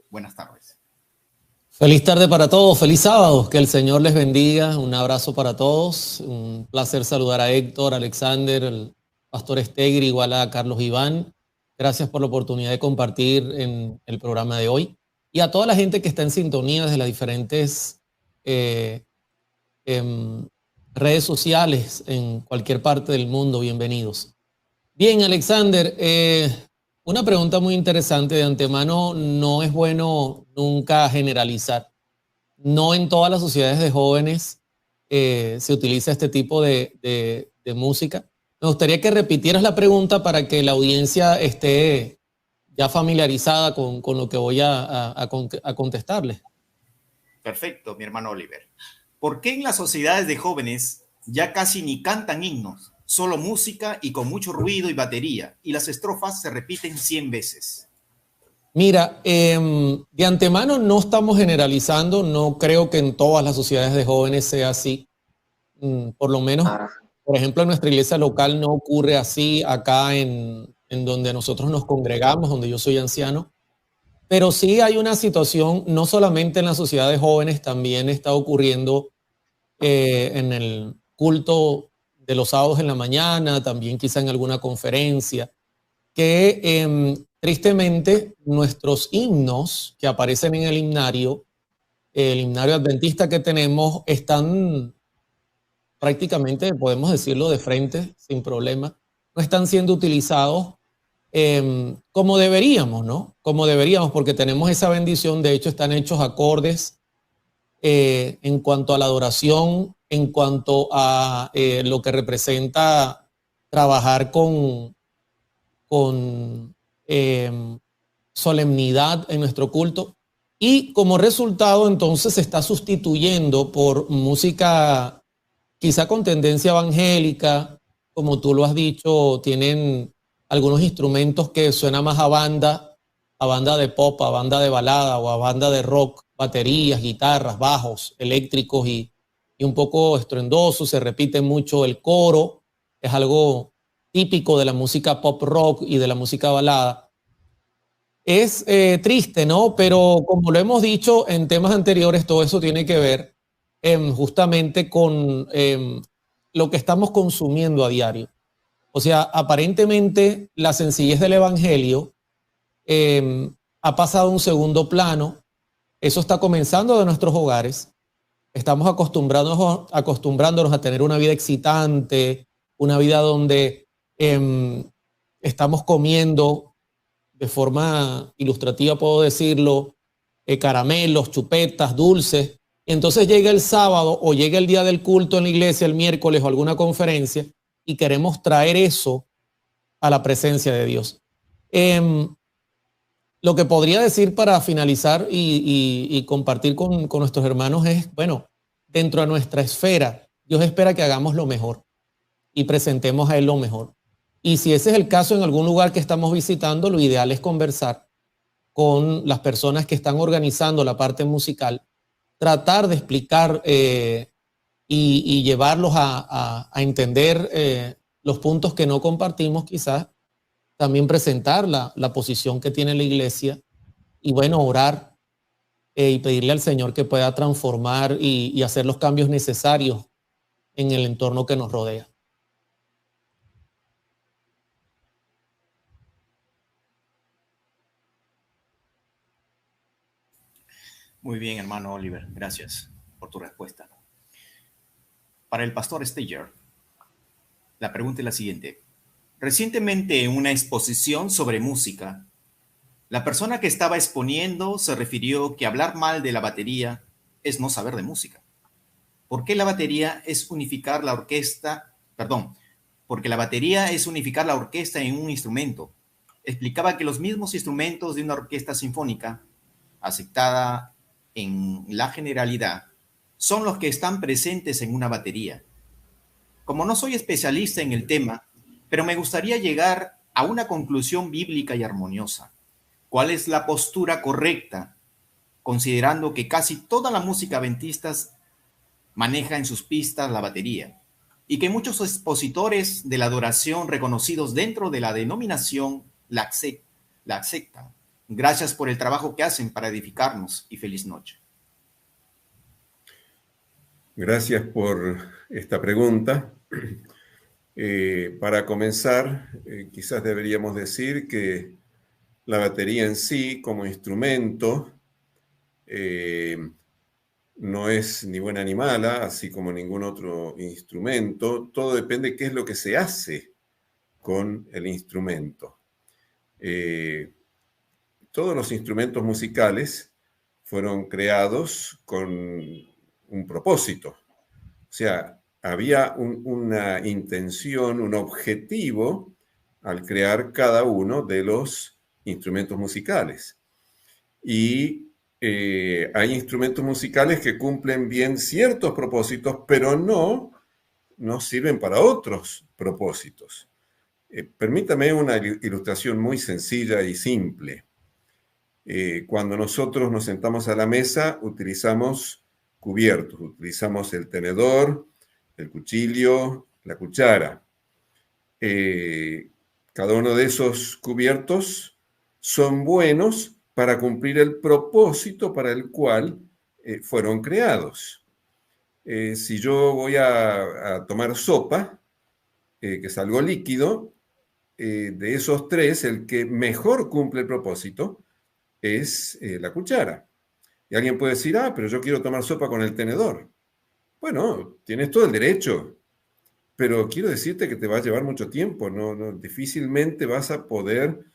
Buenas tardes. Feliz tarde para todos, feliz sábado, que el Señor les bendiga, un abrazo para todos, un placer saludar a Héctor, Alexander, el pastor Estegri, igual a Carlos Iván. Gracias por la oportunidad de compartir en el programa de hoy y a toda la gente que está en sintonía desde las diferentes redes sociales en cualquier parte del mundo, bienvenidos. Bien, Alexander, una pregunta muy interesante de antemano. No es bueno nunca generalizar. No en todas las sociedades de jóvenes se utiliza este tipo de música. Me gustaría que repitieras la pregunta para que la audiencia esté ya familiarizada con lo que voy a contestarles. Perfecto, mi hermano Oliver. ¿Por qué en las sociedades de jóvenes ya casi ni cantan himnos? Solo música y con mucho ruido y batería, y las estrofas se repiten 100 veces. Mira, de antemano no estamos generalizando, no creo que en todas las sociedades de jóvenes sea así. Por lo menos, por ejemplo, en nuestra iglesia local no ocurre así acá en donde nosotros nos congregamos, donde yo soy anciano. Pero sí hay una situación, no solamente en la sociedad de jóvenes, también está ocurriendo en el culto de los sábados en la mañana, también quizá en alguna conferencia, que tristemente nuestros himnos que aparecen en el himnario adventista que tenemos, están prácticamente, podemos decirlo de frente, sin problema, no están siendo utilizados como deberíamos, ¿no? Como deberíamos, porque tenemos esa bendición. De hecho, están hechos acordes en cuanto a la adoración, en cuanto a lo que representa trabajar con solemnidad en nuestro culto. Y como resultado, entonces se está sustituyendo por música quizá con tendencia evangélica, como tú lo has dicho, tienen algunos instrumentos que suenan más a banda de pop, a banda de balada o a banda de rock, baterías, guitarras, bajos eléctricos y un poco estruendosos. Se repite mucho el coro, es algo típico de la música pop rock y de la música balada. Es triste, ¿no? Pero como lo hemos dicho en temas anteriores, todo eso tiene que ver justamente con lo que estamos consumiendo a diario. O sea, aparentemente la sencillez del evangelio ha pasado a un segundo plano. Eso está comenzando de nuestros hogares. Estamos acostumbrándonos a tener una vida excitante, una vida donde estamos comiendo de forma ilustrativa, puedo decirlo, caramelos, chupetas, dulces. Y entonces llega el sábado o llega el día del culto en la iglesia, el miércoles o alguna conferencia, y queremos traer eso a la presencia de Dios. Lo que podría decir para finalizar y compartir con nuestros hermanos es, bueno, dentro de nuestra esfera, Dios espera que hagamos lo mejor y presentemos a Él lo mejor. Y si ese es el caso en algún lugar que estamos visitando, lo ideal es conversar con las personas que están organizando la parte musical, tratar de explicar y llevarlos a entender los puntos que no compartimos, quizás también presentar la posición que tiene la iglesia y bueno, orar y pedirle al Señor que pueda transformar y hacer los cambios necesarios en el entorno que nos rodea. Muy bien, hermano Oliver, gracias por tu respuesta. Para el pastor Steger, la pregunta es la siguiente. Recientemente en una exposición sobre música, la persona que estaba exponiendo se refirió que hablar mal de la batería es no saber de música. ¿Por qué la batería es unificar la orquesta? Perdón, porque la batería es unificar la orquesta en un instrumento. Explicaba que los mismos instrumentos de una orquesta sinfónica, aceptada en la generalidad, son los que están presentes en una batería. Como no soy especialista en el tema, pero me gustaría llegar a una conclusión bíblica y armoniosa. ¿Cuál es la postura correcta, considerando que casi toda la música adventista maneja en sus pistas la batería y que muchos expositores de la adoración reconocidos dentro de la denominación la aceptan? Gracias por el trabajo que hacen para edificarnos y feliz noche. Gracias por esta pregunta. Para comenzar, quizás deberíamos decir que la batería en sí, como instrumento, no es ni buena ni mala, así como ningún otro instrumento. Todo depende de qué es lo que se hace con el instrumento. Todos los instrumentos musicales fueron creados con un propósito. O sea, había una intención, un objetivo al crear cada uno de los instrumentos musicales. Y hay instrumentos musicales que cumplen bien ciertos propósitos, pero no sirven para otros propósitos. Permítame una ilustración muy sencilla y simple. Cuando nosotros nos sentamos a la mesa, utilizamos cubiertos, utilizamos el tenedor, el cuchillo, la cuchara. Cada uno de esos cubiertos son buenos para cumplir el propósito para el cual fueron creados. Si yo voy a tomar sopa, que es algo líquido, de esos tres, el que mejor cumple el propósito es la cuchara. Y alguien puede decir, pero yo quiero tomar sopa con el tenedor. Bueno, tienes todo el derecho, pero quiero decirte que te va a llevar mucho tiempo, difícilmente vas a poder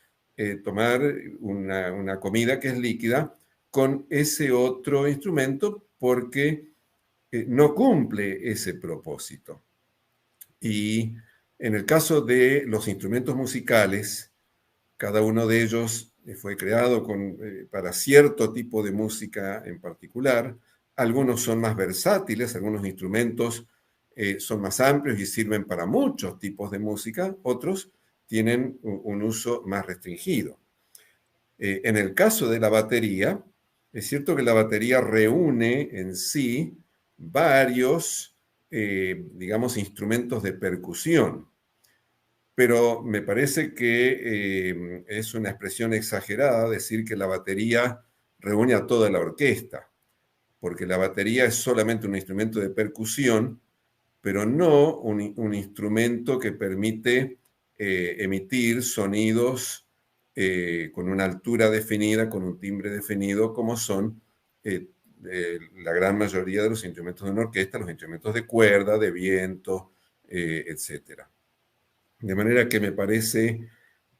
tomar una comida que es líquida con ese otro instrumento porque no cumple ese propósito. Y en el caso de los instrumentos musicales, cada uno de ellos fue creado para cierto tipo de música en particular. Algunos son más versátiles, algunos instrumentos son más amplios y sirven para muchos tipos de música, otros tienen un uso más restringido. En el caso de la batería, es cierto que la batería reúne en sí varios, digamos, instrumentos de percusión, pero me parece que es una expresión exagerada decir que la batería reúne a toda la orquesta, porque la batería es solamente un instrumento de percusión, pero no un instrumento que permite emitir sonidos con una altura definida, con un timbre definido, como son la gran mayoría de los instrumentos de una orquesta, los instrumentos de cuerda, de viento, etcétera. De manera que me parece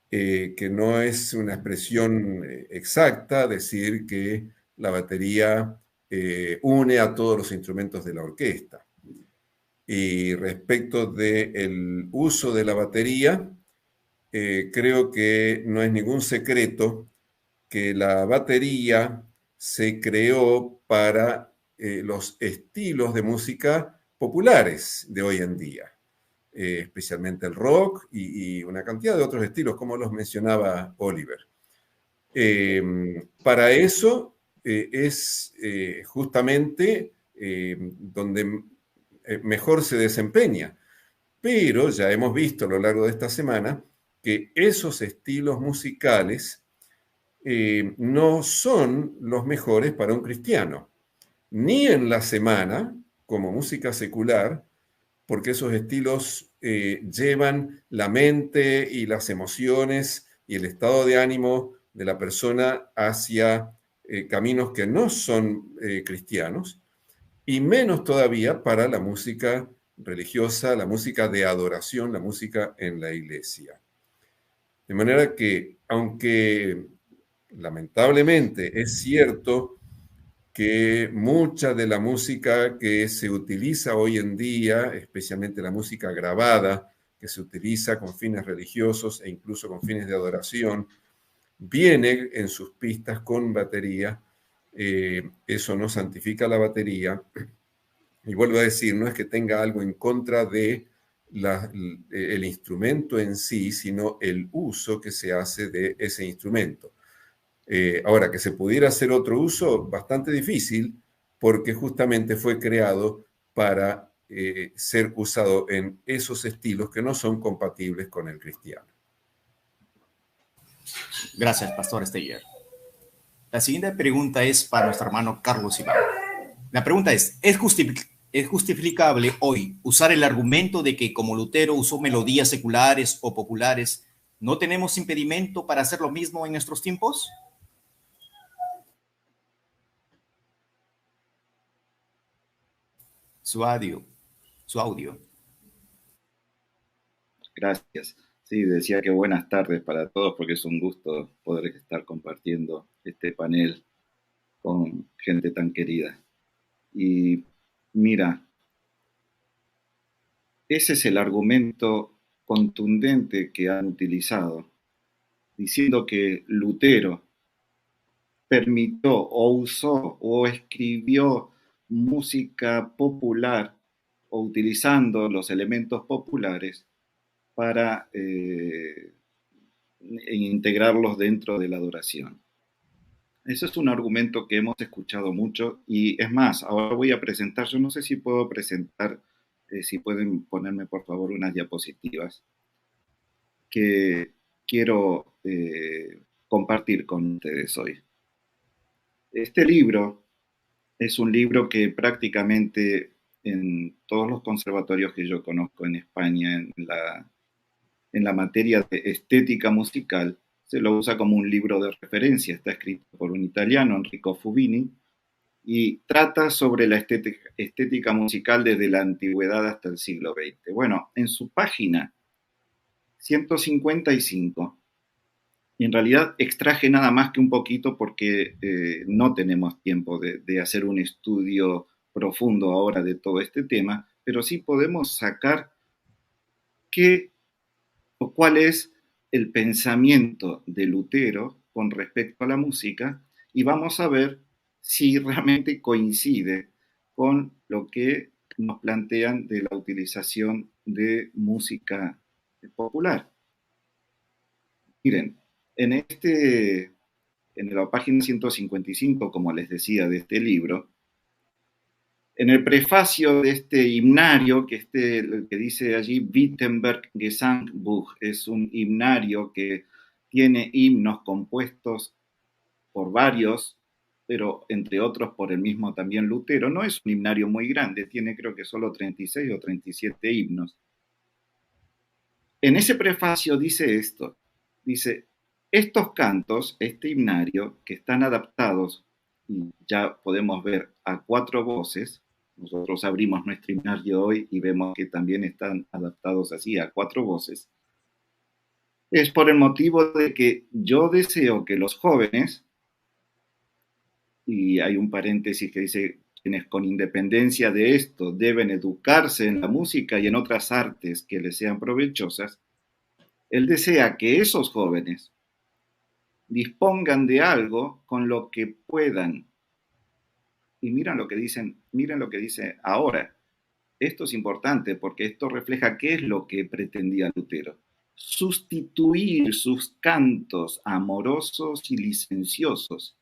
que no es una expresión exacta decir que la batería une a todos los instrumentos de la orquesta. Y respecto del uso de la batería, creo que no es ningún secreto que la batería se creó para los estilos de música populares de hoy en día. Especialmente el rock y una cantidad de otros estilos, como los mencionaba Oliver. Para eso es justamente donde mejor se desempeña. Pero ya hemos visto a lo largo de esta semana que esos estilos musicales no son los mejores para un cristiano, ni en la semana, como música secular, porque esos estilos llevan la mente y las emociones y el estado de ánimo de la persona hacia caminos que no son cristianos, y menos todavía para la música religiosa, la música de adoración, la música en la iglesia. De manera que, aunque lamentablemente es cierto que mucha de la música que se utiliza hoy en día, especialmente la música grabada, que se utiliza con fines religiosos e incluso con fines de adoración, viene en sus pistas con batería. Eso no santifica la batería. Y vuelvo a decir, no es que tenga algo en contra de el instrumento en sí, sino el uso que se hace de ese instrumento. Ahora, que se pudiera hacer otro uso, bastante difícil, porque justamente fue creado para ser usado en esos estilos que no son compatibles con el cristiano. Gracias, Pastor Steyer. La siguiente pregunta es para nuestro hermano Carlos Iván. La pregunta ¿es justificable hoy usar el argumento de que como Lutero usó melodías seculares o populares, no tenemos impedimento para hacer lo mismo en nuestros tiempos? Su audio. Su audio. Gracias. Sí, decía que buenas tardes para todos porque es un gusto poder estar compartiendo este panel con gente tan querida. Y mira, ese es el argumento contundente que han utilizado, diciendo que Lutero permitió o usó o escribió música popular o utilizando los elementos populares para integrarlos dentro de la adoración. Ese es un argumento que hemos escuchado mucho y es más, ahora voy a presentar, yo no sé si puedo presentar, si pueden ponerme por favor unas diapositivas que quiero compartir con ustedes hoy. Este libro es un libro que prácticamente en todos los conservatorios que yo conozco en España, en la materia de estética musical, se lo usa como un libro de referencia. Está escrito por un italiano, Enrico Fubini, y trata sobre la estética musical desde la antigüedad hasta el siglo XX. Bueno, en su página 155, y en realidad extraje nada más que un poquito porque no tenemos tiempo de hacer un estudio profundo ahora de todo este tema, pero sí podemos sacar cuál es el pensamiento de Lutero con respecto a la música y vamos a ver si realmente coincide con lo que nos plantean de la utilización de música popular. Miren, en la página 155, como les decía, de este libro, en el prefacio de este himnario, que dice allí Wittenberg Gesangbuch, es un himnario que tiene himnos compuestos por varios, pero entre otros por el mismo también Lutero. No es un himnario muy grande, tiene creo que solo 36 o 37 himnos. En ese prefacio dice esto, dice, estos cantos, este himnario, que están adaptados, y ya podemos ver a 4 voces, nosotros abrimos nuestro himnario hoy y vemos que también están adaptados así a 4 voces, es por el motivo de que yo deseo que los jóvenes, y hay un paréntesis que dice, quienes con independencia de esto deben educarse en la música y en otras artes que les sean provechosas, él desea que esos jóvenes dispongan de algo con lo que puedan. Y miren lo que dice ahora. Esto es importante porque esto refleja qué es lo que pretendía Lutero. Sustituir sus cantos amorosos y licenciosos,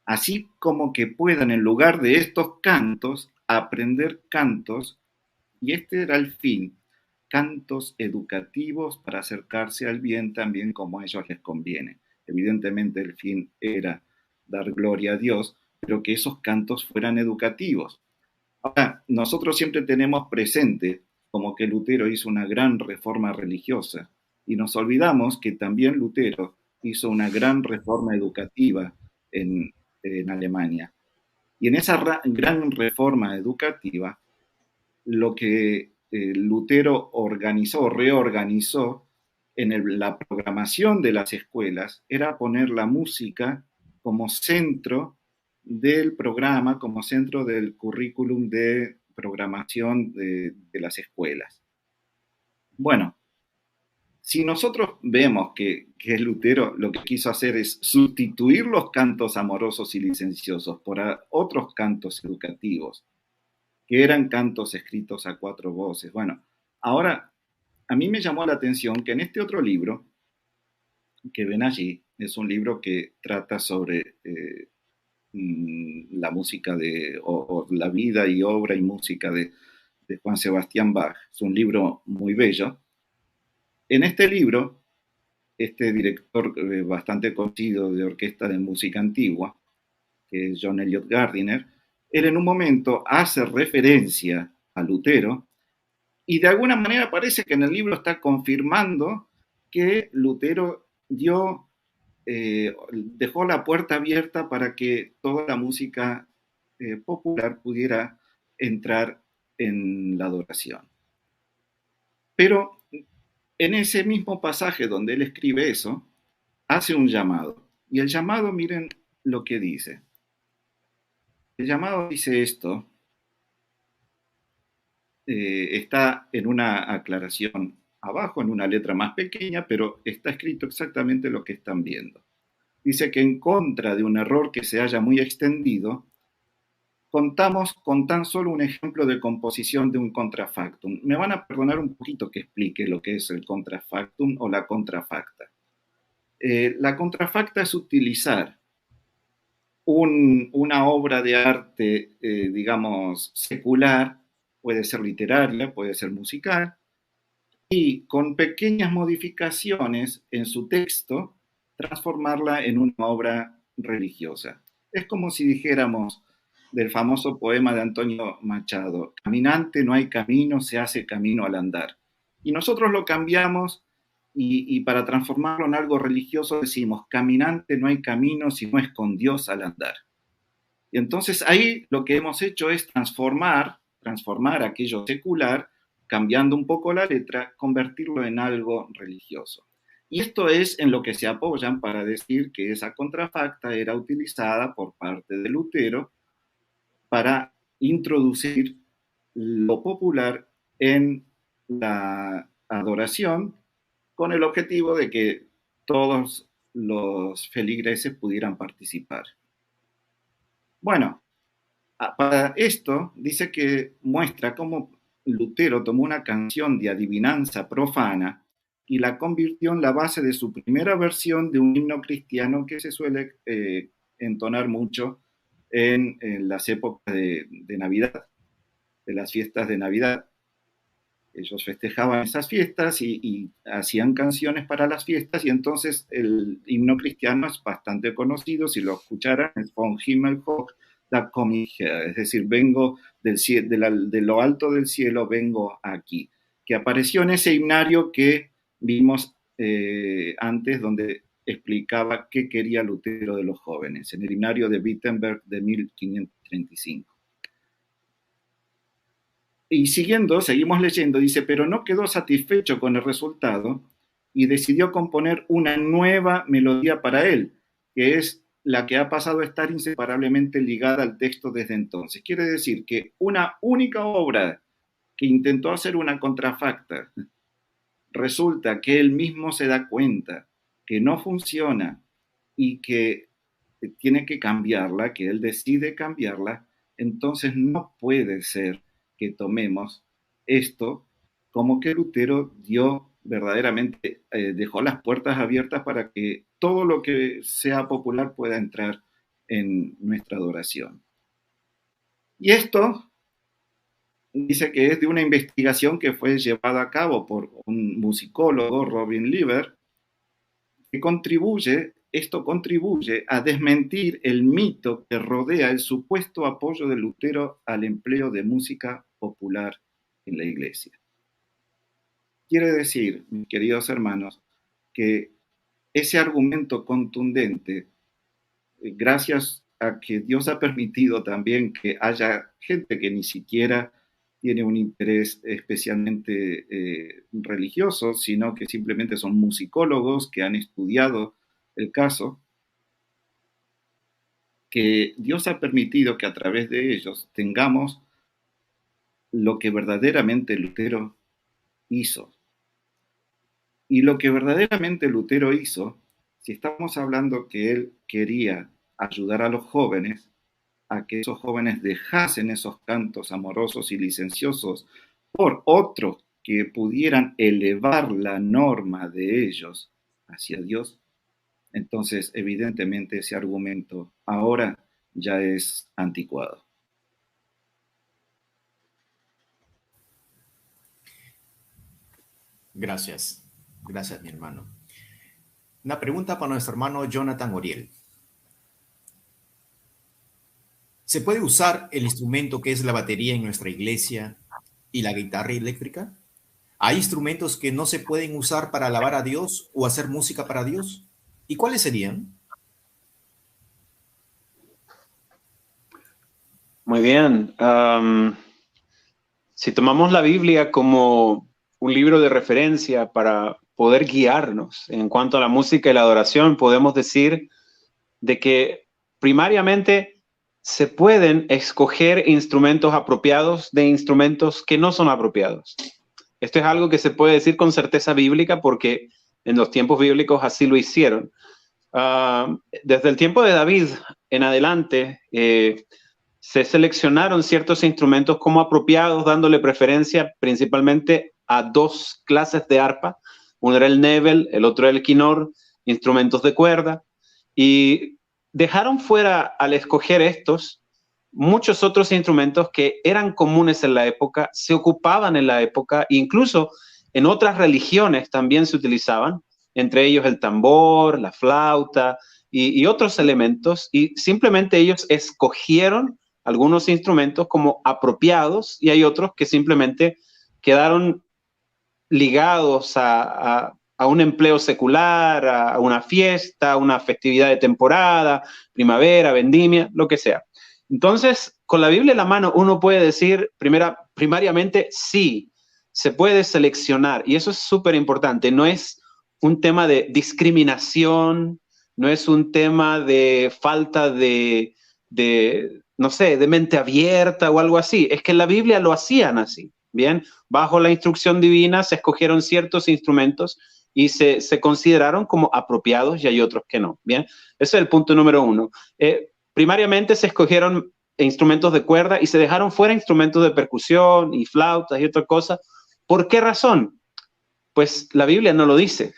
así como que puedan en lugar de estos cantos aprender cantos, y este era el fin, cantos educativos para acercarse al bien también como a ellos les conviene. Evidentemente el fin era dar gloria a Dios, pero que esos cantos fueran educativos. Ahora, nosotros siempre tenemos presente como que Lutero hizo una gran reforma religiosa y nos olvidamos que también Lutero hizo una gran reforma educativa en Alemania. Y en esa gran reforma educativa, lo que Lutero reorganizó en la programación de las escuelas era poner la música como centro del programa, como centro del currículum de programación de las escuelas. Bueno, si nosotros vemos que Lutero lo que quiso hacer es sustituir los cantos amorosos y licenciosos por otros cantos educativos, que eran cantos escritos a 4 voces. Bueno, ahora a mí me llamó la atención que en este otro libro que ven allí, es un libro que trata sobre la música o la vida y obra y música de Juan Sebastián Bach. Es un libro muy bello. En este libro, este director bastante conocido de orquesta de música antigua, que es John Eliot Gardiner, él en un momento hace referencia a Lutero y de alguna manera parece que en el libro está confirmando que Lutero dejó la puerta abierta para que toda la música popular pudiera entrar en la adoración. Pero en ese mismo pasaje donde él escribe eso, hace un llamado. Y el llamado, miren lo que dice. El llamado dice esto, está en una aclaración abajo, en una letra más pequeña, pero está escrito exactamente lo que están viendo. Dice que en contra de un error que se haya muy extendido, contamos con tan solo un ejemplo de composición de un contrafactum. Me van a perdonar un poquito que explique lo que es el contrafactum o la contrafacta. La contrafacta es utilizar una obra de arte, digamos, secular, puede ser literaria, puede ser musical, y con pequeñas modificaciones en su texto, transformarla en una obra religiosa. Es como si dijéramos del famoso poema de Antonio Machado, caminante no hay camino, se hace camino al andar. Y nosotros lo cambiamos y para transformarlo en algo religioso decimos, caminante no hay camino si no es con Dios al andar. Y entonces ahí lo que hemos hecho es transformar aquello secular, cambiando un poco la letra, convertirlo en algo religioso. Y esto es en lo que se apoyan para decir que esa contrafacta era utilizada por parte de Lutero para introducir lo popular en la adoración con el objetivo de que todos los feligreses pudieran participar. Bueno, para esto dice que muestra cómo Lutero tomó una canción de adivinanza profana y la convirtió en la base de su primera versión de un himno cristiano que se suele entonar mucho en las épocas de Navidad, de las fiestas de Navidad. Ellos festejaban esas fiestas y hacían canciones para las fiestas y entonces el himno cristiano es bastante conocido, si lo escucharan, es Von Himmel hoch da komme ich her, es decir, vengo de lo alto del cielo, vengo aquí, que apareció en ese himnario que vimos antes, donde explicaba qué quería Lutero de los jóvenes, en el himnario de Wittenberg de 1535. Y seguimos leyendo, dice, pero no quedó satisfecho con el resultado y decidió componer una nueva melodía para él, que es la que ha pasado a estar inseparablemente ligada al texto desde entonces. Quiere decir que una única obra que intentó hacer una contrafacta, resulta que él mismo se da cuenta que no funciona y que tiene que cambiarla, que él decide cambiarla, entonces no puede ser que tomemos esto como que Lutero dio verdaderamente, dejó las puertas abiertas para que todo lo que sea popular pueda entrar en nuestra adoración. Y esto dice que es de una investigación que fue llevada a cabo por un musicólogo, Robin Lieber, que esto contribuye a desmentir el mito que rodea el supuesto apoyo de Lutero al empleo de música popular en la iglesia. Quiere decir, mis queridos hermanos, que ese argumento contundente, gracias a que Dios ha permitido también que haya gente que ni siquiera tiene un interés especialmente religioso, sino que simplemente son musicólogos que han estudiado el caso, que Dios ha permitido que a través de ellos tengamos lo que verdaderamente Lutero hizo. Y lo que verdaderamente Lutero hizo, si estamos hablando que él quería ayudar a los jóvenes, a que esos jóvenes dejasen esos cantos amorosos y licenciosos por otros que pudieran elevar la norma de ellos hacia Dios, entonces evidentemente ese argumento ahora ya es anticuado. Gracias, gracias mi hermano. Una pregunta para nuestro hermano Jonathan Oriel. ¿Se puede usar el instrumento que es la batería en nuestra iglesia y la guitarra eléctrica? ¿Hay instrumentos que no se pueden usar para alabar a Dios o hacer música para Dios? ¿Y cuáles serían? Muy bien. Si tomamos la Biblia como un libro de referencia para poder guiarnos en cuanto a la música y la adoración, podemos decir de que primariamente se pueden escoger instrumentos apropiados de instrumentos que no son apropiados. Esto es algo que se puede decir con certeza bíblica porque en los tiempos bíblicos así lo hicieron. Desde el tiempo de David en adelante, se seleccionaron ciertos instrumentos como apropiados, dándole preferencia principalmente a dos clases de arpa. Uno era el nebel, el otro era el quinor, instrumentos de cuerda. Y dejaron fuera, al escoger estos, muchos otros instrumentos que eran comunes en la época, se ocupaban en la época, incluso en otras religiones también se utilizaban, entre ellos el tambor, la flauta y otros elementos, y simplemente ellos escogieron algunos instrumentos como apropiados y hay otros que simplemente quedaron ligados a un empleo secular, a una fiesta, a una festividad de temporada, primavera, vendimia, lo que sea. Entonces, con la Biblia en la mano, uno puede decir primariamente sí, se puede seleccionar y eso es súper importante. No es un tema de discriminación, no es un tema de falta de no sé, de mente abierta o algo así. Es que en la Biblia lo hacían así, ¿bien? Bajo la instrucción divina se escogieron ciertos instrumentos y se consideraron como apropiados y hay otros que no, ¿bien? Ese es el punto número uno. Primariamente se escogieron instrumentos de cuerda y se dejaron fuera instrumentos de percusión y flautas y otras cosas. ¿Por qué razón? Pues la Biblia no lo dice,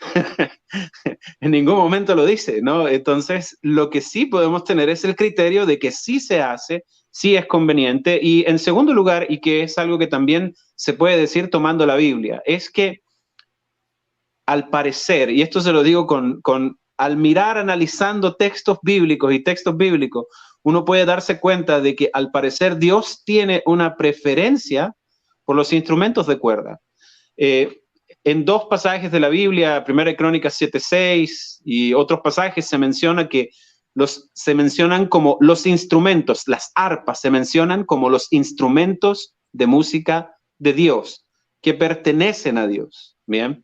en ningún momento lo dice, ¿no? Entonces, lo que sí podemos tener es el criterio de que sí se hace, sí es conveniente. Y en segundo lugar, y que es algo que también se puede decir tomando la Biblia, es que al parecer, y esto se lo digo al mirar, analizando textos bíblicos y textos bíblicos, uno puede darse cuenta de que al parecer Dios tiene una preferencia por los instrumentos de cuerda. En dos pasajes de la Biblia, 1 Crónicas 7:6 y otros pasajes, se menciona que se mencionan como los instrumentos, las arpas se mencionan como los instrumentos de música de Dios, que pertenecen a Dios. Bien.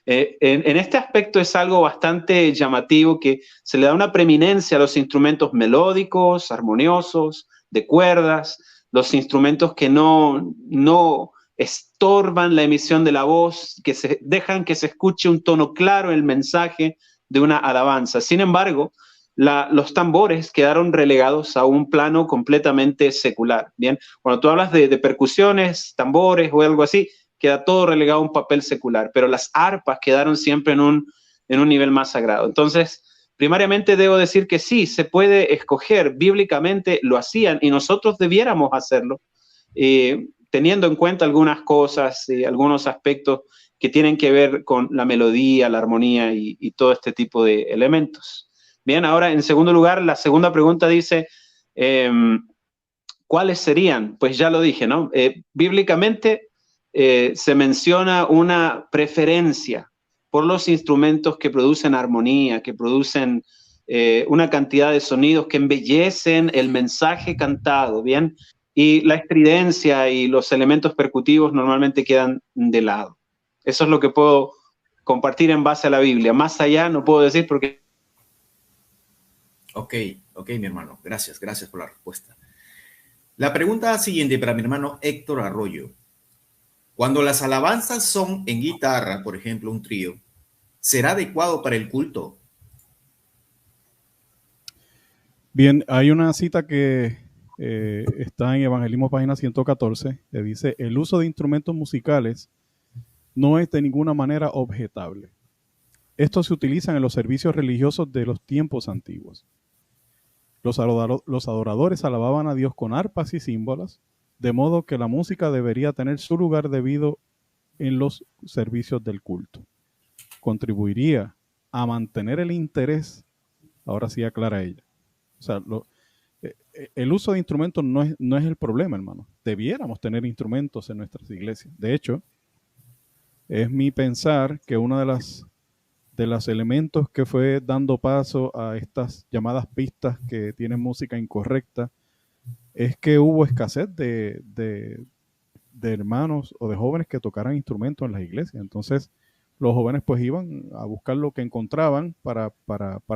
En este aspecto es algo bastante llamativo, que se le da una preeminencia a los instrumentos melódicos, armoniosos, de cuerdas, los instrumentos que no estorban la emisión de la voz, que dejan que se escuche un tono claro el mensaje de una alabanza. Sin embargo, los tambores quedaron relegados a un plano completamente secular. Bien, cuando tú hablas de percusiones, tambores o algo así, queda todo relegado a un papel secular, pero las arpas quedaron siempre en un nivel más sagrado. Entonces, primariamente debo decir que sí, se puede escoger, bíblicamente lo hacían y nosotros debiéramos hacerlo, teniendo en cuenta algunas cosas, algunos aspectos que tienen que ver con la melodía, la armonía y todo este tipo de elementos. Bien, ahora en segundo lugar, la segunda pregunta dice, ¿cuáles serían? Pues ya lo dije, ¿no? Bíblicamente se menciona una preferencia por los instrumentos que producen armonía, que producen una cantidad de sonidos que embellecen el mensaje cantado, ¿bien? Y la estridencia y los elementos percutivos normalmente quedan de lado. Eso es lo que puedo compartir en base a la Biblia. Más allá no puedo decir porque... Ok, mi hermano. Gracias por la respuesta. La pregunta siguiente para mi hermano Héctor Arroyo. Cuando las alabanzas son en guitarra, por ejemplo, un trío, ¿será adecuado para el culto? Bien, hay una cita que está en Evangelismo página 114, que dice: el uso de instrumentos musicales no es de ninguna manera objetable. Estos se utilizan en los servicios religiosos de los tiempos antiguos. Los adoradores alababan a Dios con arpas y címbalos, de modo que la música debería tener su lugar debido en los servicios del culto. Contribuiría a mantener el interés, ahora sí aclara ella. O sea, el uso de instrumentos no es el problema, hermano. Debiéramos tener instrumentos en nuestras iglesias. De hecho, es mi pensar que uno de los elementos que fue dando paso a estas llamadas pistas que tienen música incorrecta es que hubo escasez de hermanos o de jóvenes que tocaran instrumentos en las iglesias. Entonces, los jóvenes pues iban a buscar lo que encontraban para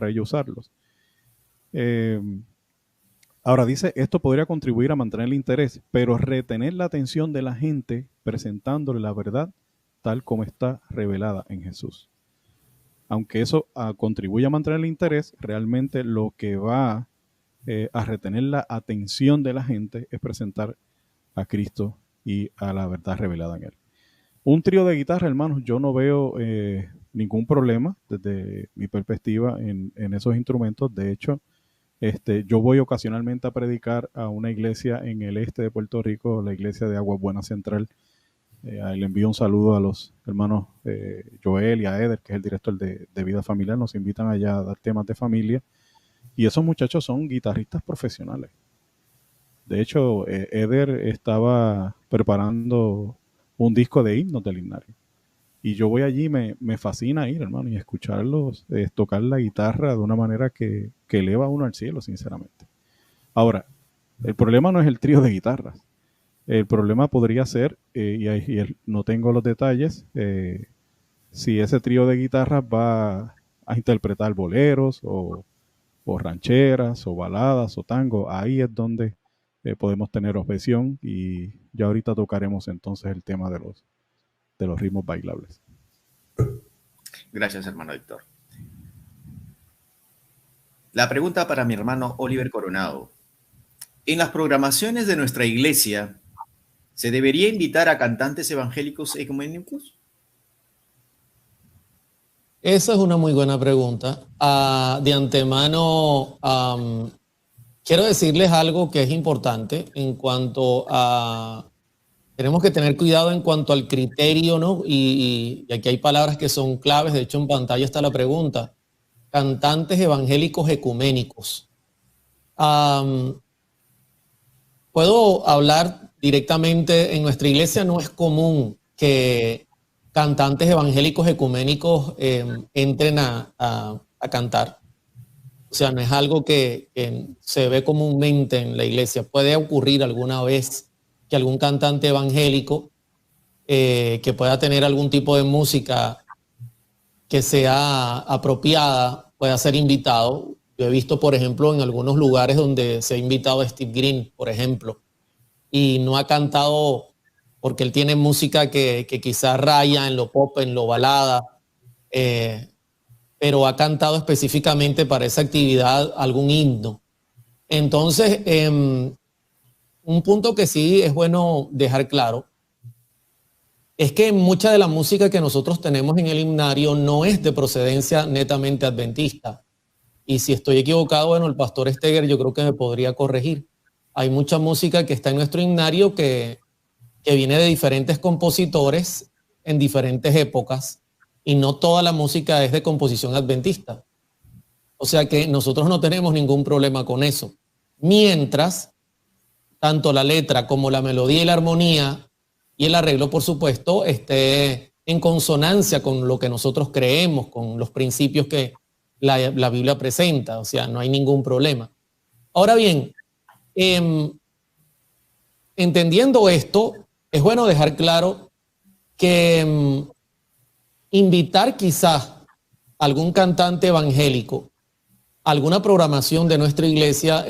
ellos usarlos. Ahora dice, esto podría contribuir a mantener el interés, pero retener la atención de la gente presentándole la verdad tal como está revelada en Jesús. Aunque eso contribuye a mantener el interés, realmente lo que va a retener la atención de la gente es presentar a Cristo y a la verdad revelada en Él. Un trío de guitarra, hermanos, yo no veo ningún problema desde mi perspectiva en esos instrumentos. De hecho, yo voy ocasionalmente a predicar a una iglesia en el este de Puerto Rico, la iglesia de Aguas Buenas Central. Le envío un saludo a los hermanos Joel y a Eder, que es el director de Vida Familiar. Nos invitan allá a dar temas de familia. Y esos muchachos son guitarristas profesionales. De hecho, Eder estaba preparando un disco de himnos del himnario. Y yo voy allí, me fascina ir, hermano, y escucharlos tocar la guitarra de una manera que eleva a uno al cielo, sinceramente. Ahora, el problema no es el trío de guitarras. El problema podría ser, no tengo los detalles, si ese trío de guitarras va a interpretar boleros o rancheras o baladas o tango. Ahí es donde podemos tener objeción, y ya ahorita tocaremos entonces el tema de los ritmos bailables. Gracias, hermano Héctor. La pregunta para mi hermano Oliver Coronado. En las programaciones de nuestra iglesia, ¿se debería invitar a cantantes evangélicos ecuménicos? Esa es una muy buena pregunta. De antemano, quiero decirles algo que es importante en cuanto a... Tenemos que tener cuidado en cuanto al criterio, ¿no? Y aquí hay palabras que son claves. De hecho, en pantalla está la pregunta. Cantantes evangélicos ecuménicos. Puedo hablar directamente. En nuestra iglesia no es común que cantantes evangélicos ecuménicos entren a cantar. O sea, no es algo que se ve comúnmente en la iglesia. Puede ocurrir alguna vez que algún cantante evangélico que pueda tener algún tipo de música que sea apropiada pueda ser invitado. Yo he visto, por ejemplo, en algunos lugares donde se ha invitado a Steve Green, por ejemplo, y no ha cantado porque él tiene música que quizás raya en lo pop, en lo balada, pero ha cantado específicamente para esa actividad algún himno. Entonces, un punto que sí es bueno dejar claro es que mucha de la música que nosotros tenemos en el himnario no es de procedencia netamente adventista. Y si estoy equivocado, bueno, el pastor Steger yo creo que me podría corregir. Hay mucha música que está en nuestro himnario que viene de diferentes compositores en diferentes épocas, y no toda la música es de composición adventista. O sea que nosotros no tenemos ningún problema con eso. Mientras tanto la letra como la melodía y la armonía y el arreglo, por supuesto, esté en consonancia con lo que nosotros creemos, con los principios que la Biblia presenta. O sea, no hay ningún problema. Ahora bien, entendiendo esto, es bueno dejar claro que invitar quizás a algún cantante evangélico a alguna programación de nuestra iglesia,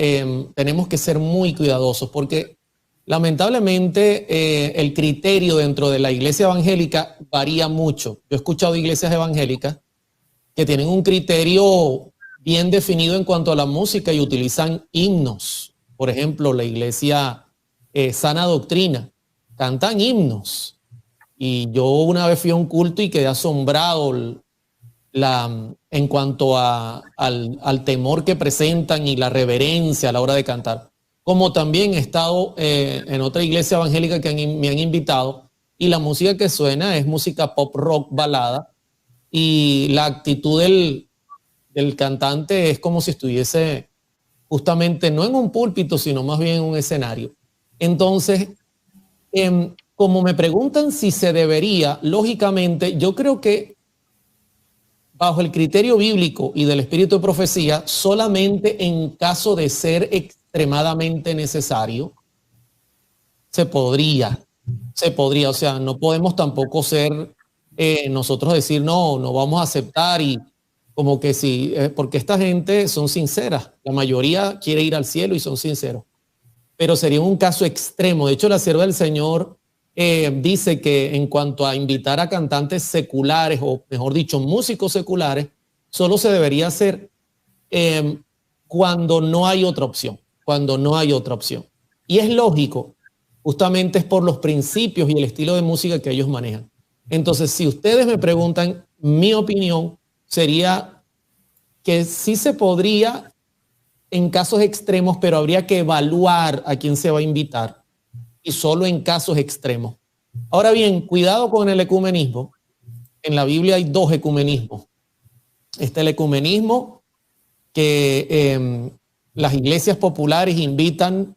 tenemos que ser muy cuidadosos, porque lamentablemente el criterio dentro de la iglesia evangélica varía mucho. Yo he escuchado iglesias evangélicas que tienen un criterio bien definido en cuanto a la música y utilizan himnos. Por ejemplo, la iglesia Sana Doctrina, cantan himnos. Y yo una vez fui a un culto y quedé asombrado en cuanto al temor que presentan y la reverencia a la hora de cantar. Como también he estado en otra iglesia evangélica que me han invitado, y la música que suena es música pop rock balada, y la actitud del cantante es como si estuviese justamente no en un púlpito, sino más bien en un escenario. Entonces, como me preguntan si se debería, lógicamente, yo creo que bajo el criterio bíblico y del espíritu de profecía, solamente en caso de ser extremadamente necesario, se podría, o sea, no podemos tampoco ser, nosotros decir, no vamos a aceptar y como que sí, porque esta gente son sinceras, la mayoría quiere ir al cielo y son sinceros, pero sería un caso extremo. De hecho, la sierva del Señor dice que en cuanto a invitar a cantantes seculares, o mejor dicho, músicos seculares, solo se debería hacer cuando no hay otra opción, Y es lógico, justamente es por los principios y el estilo de música que ellos manejan. Entonces, si ustedes me preguntan, mi opinión sería que sí se podría en casos extremos, pero habría que evaluar a quién se va a invitar y solo en casos extremos. Ahora bien, cuidado con el ecumenismo. En la Biblia hay dos ecumenismos. Está el ecumenismo que las iglesias populares invitan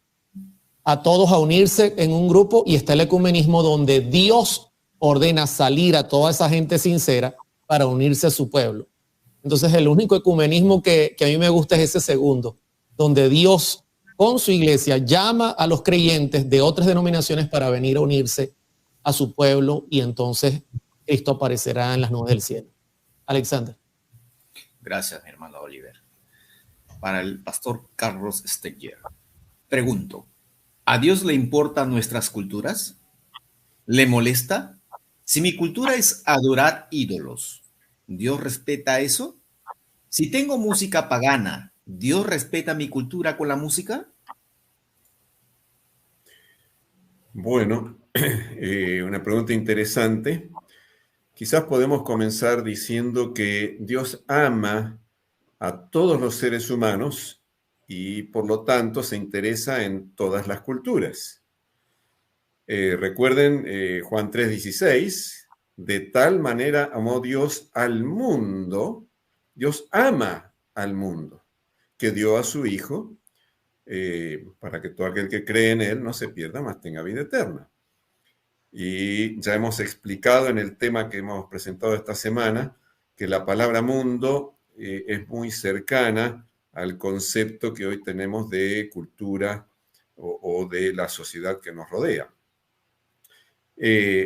a todos a unirse en un grupo, y está el ecumenismo donde Dios ordena salir a toda esa gente sincera para unirse a su pueblo. Entonces, el único ecumenismo que a mí me gusta es ese segundo, donde Dios con su iglesia llama a los creyentes de otras denominaciones para venir a unirse a su pueblo, y entonces Cristo aparecerá en las nubes del cielo. Alexander. Gracias, mi hermano Oliver. Para el pastor Carlos Steyer, pregunto, ¿a Dios le importan nuestras culturas? ¿Le molesta? Si mi cultura es adorar ídolos, ¿Dios respeta eso? Si tengo música pagana, ¿Dios respeta mi cultura con la música? Bueno, una pregunta interesante. Quizás podemos comenzar diciendo que Dios ama a todos los seres humanos y por lo tanto se interesa en todas las culturas. Recuerden Juan 3:16, de tal manera amó Dios al mundo, Dios ama al mundo, que dio a su Hijo para que todo aquel que cree en Él no se pierda, mas tenga vida eterna. Y ya hemos explicado en el tema que hemos presentado esta semana que la palabra mundo es muy cercana al concepto que hoy tenemos de cultura o de la sociedad que nos rodea.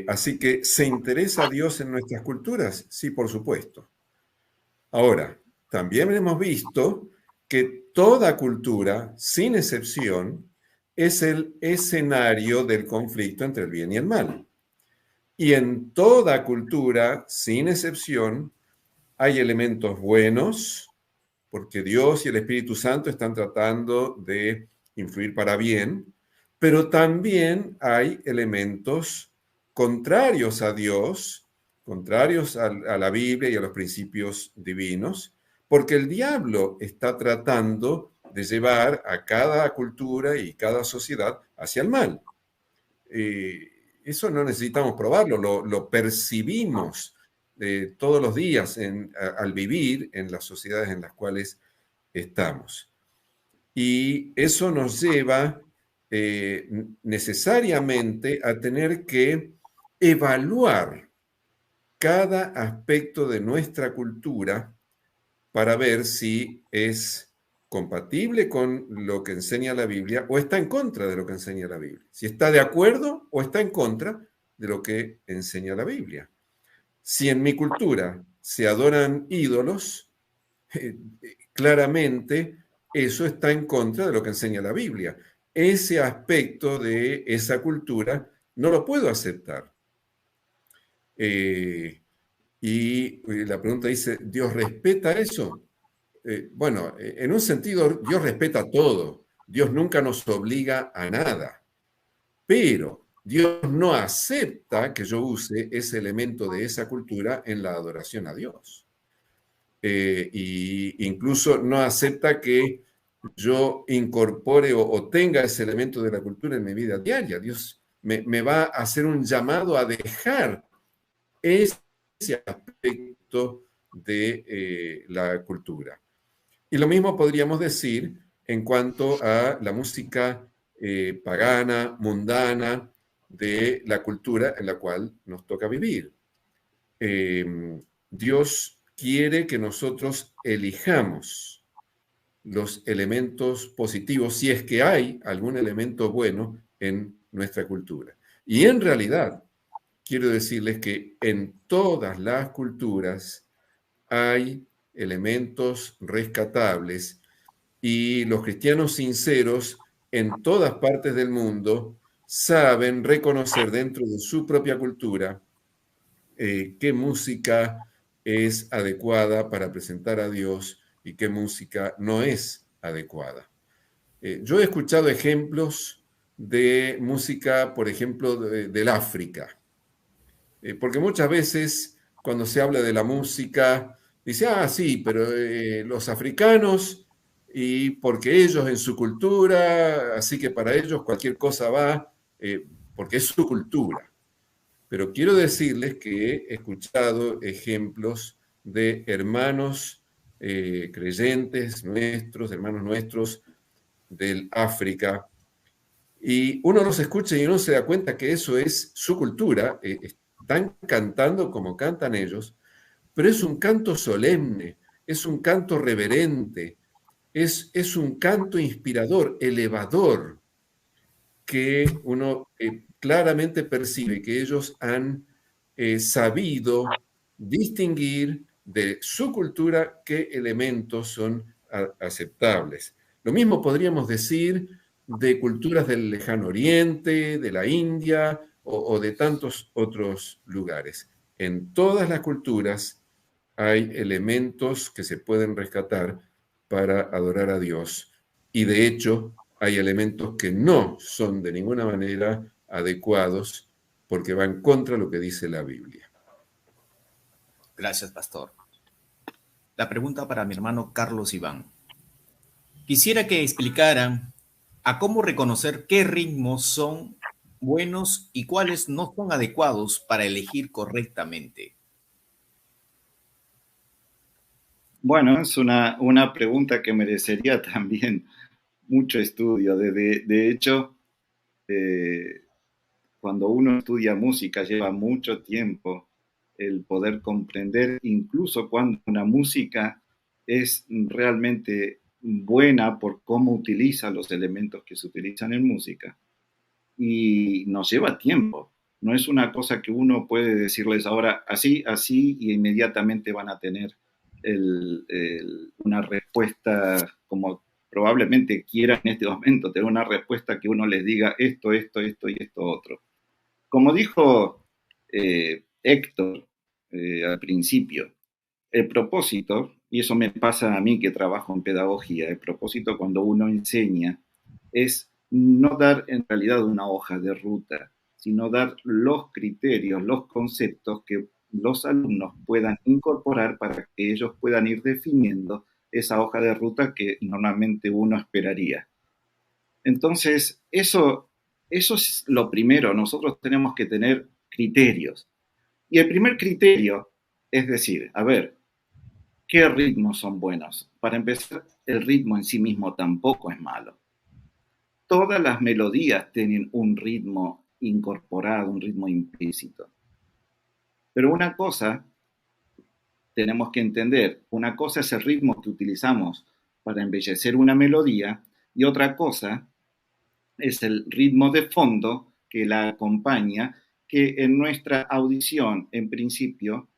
Así que, ¿se interesa Dios en nuestras culturas? Sí, por supuesto. Ahora, también hemos visto que toda cultura, sin excepción, es el escenario del conflicto entre el bien y el mal. Y en toda cultura, sin excepción, hay elementos buenos, porque Dios y el Espíritu Santo están tratando de influir para bien, pero también hay elementos contrarios a Dios, contrarios a la Biblia y a los principios divinos, porque el diablo está tratando de llevar a cada cultura y cada sociedad hacia el mal. Eso no necesitamos probarlo, lo percibimos todos los días al vivir en las sociedades en las cuales estamos. Y eso nos lleva necesariamente a tener que evaluar cada aspecto de nuestra cultura para ver si es compatible con lo que enseña la Biblia o está en contra de lo que enseña la Biblia. Si está de acuerdo o está en contra de lo que enseña la Biblia. Si en mi cultura se adoran ídolos, claramente eso está en contra de lo que enseña la Biblia. Ese aspecto de esa cultura no lo puedo aceptar. Y la pregunta dice, ¿Dios respeta eso? Bueno, en un sentido, Dios respeta todo. Dios nunca nos obliga a nada. Pero Dios no acepta que yo use ese elemento de esa cultura en la adoración a Dios. Y incluso no acepta que yo incorpore o tenga ese elemento de la cultura en mi vida diaria. Dios me va a hacer un llamado a dejar ese aspecto producto de la cultura. Y lo mismo podríamos decir en cuanto a la música pagana, mundana, de la cultura en la cual nos toca vivir. Dios quiere que nosotros elijamos los elementos positivos, si es que hay algún elemento bueno en nuestra cultura. Y en realidad, quiero decirles que en todas las culturas hay elementos rescatables y los cristianos sinceros en todas partes del mundo saben reconocer dentro de su propia cultura qué música es adecuada para presentar a Dios y qué música no es adecuada. Yo he escuchado ejemplos de música, por ejemplo, del África, porque muchas veces cuando se habla de la música, dice, sí, pero los africanos, y porque ellos en su cultura, así que para ellos cualquier cosa va, porque es su cultura. Pero quiero decirles que he escuchado ejemplos de hermanos creyentes nuestros, hermanos nuestros del África, y uno los escucha y uno se da cuenta que eso es su cultura, están cantando como cantan ellos, pero es un canto solemne, es un canto reverente, es un canto inspirador, elevador, que uno claramente percibe que ellos han sabido distinguir de su cultura qué elementos son aceptables. Lo mismo podríamos decir de culturas del lejano oriente, de la India o de tantos otros lugares. En todas las culturas hay elementos que se pueden rescatar para adorar a Dios. Y de hecho, hay elementos que no son de ninguna manera adecuados porque van contra lo que dice la Biblia. Gracias, pastor. La pregunta para mi hermano Carlos Iván. Quisiera que explicaran a cómo reconocer qué ritmos son buenos y cuáles no son adecuados para elegir correctamente. Bueno, es una pregunta que merecería también mucho estudio. De hecho, cuando uno estudia música lleva mucho tiempo el poder comprender incluso cuando una música es realmente buena por cómo utiliza los elementos que se utilizan en música. Y nos lleva tiempo. No es una cosa que uno puede decirles ahora así, así, y inmediatamente van a tener una respuesta como probablemente quieran en este momento, tener una respuesta que uno les diga esto, esto, esto y esto otro. Como dijo Héctor al principio, el propósito, y eso me pasa a mí que trabajo en pedagogía, el propósito cuando uno enseña es no dar en realidad una hoja de ruta, sino dar los criterios, los conceptos que los alumnos puedan incorporar para que ellos puedan ir definiendo esa hoja de ruta que normalmente uno esperaría. Entonces, eso es lo primero. Nosotros tenemos que tener criterios. Y el primer criterio es decir, a ver, ¿qué ritmos son buenos? Para empezar, el ritmo en sí mismo tampoco es malo. Todas las melodías tienen un ritmo incorporado, un ritmo implícito. Pero una cosa tenemos que entender, una cosa es el ritmo que utilizamos para embellecer una melodía y otra cosa es el ritmo de fondo que la acompaña, que en nuestra audición, en principio,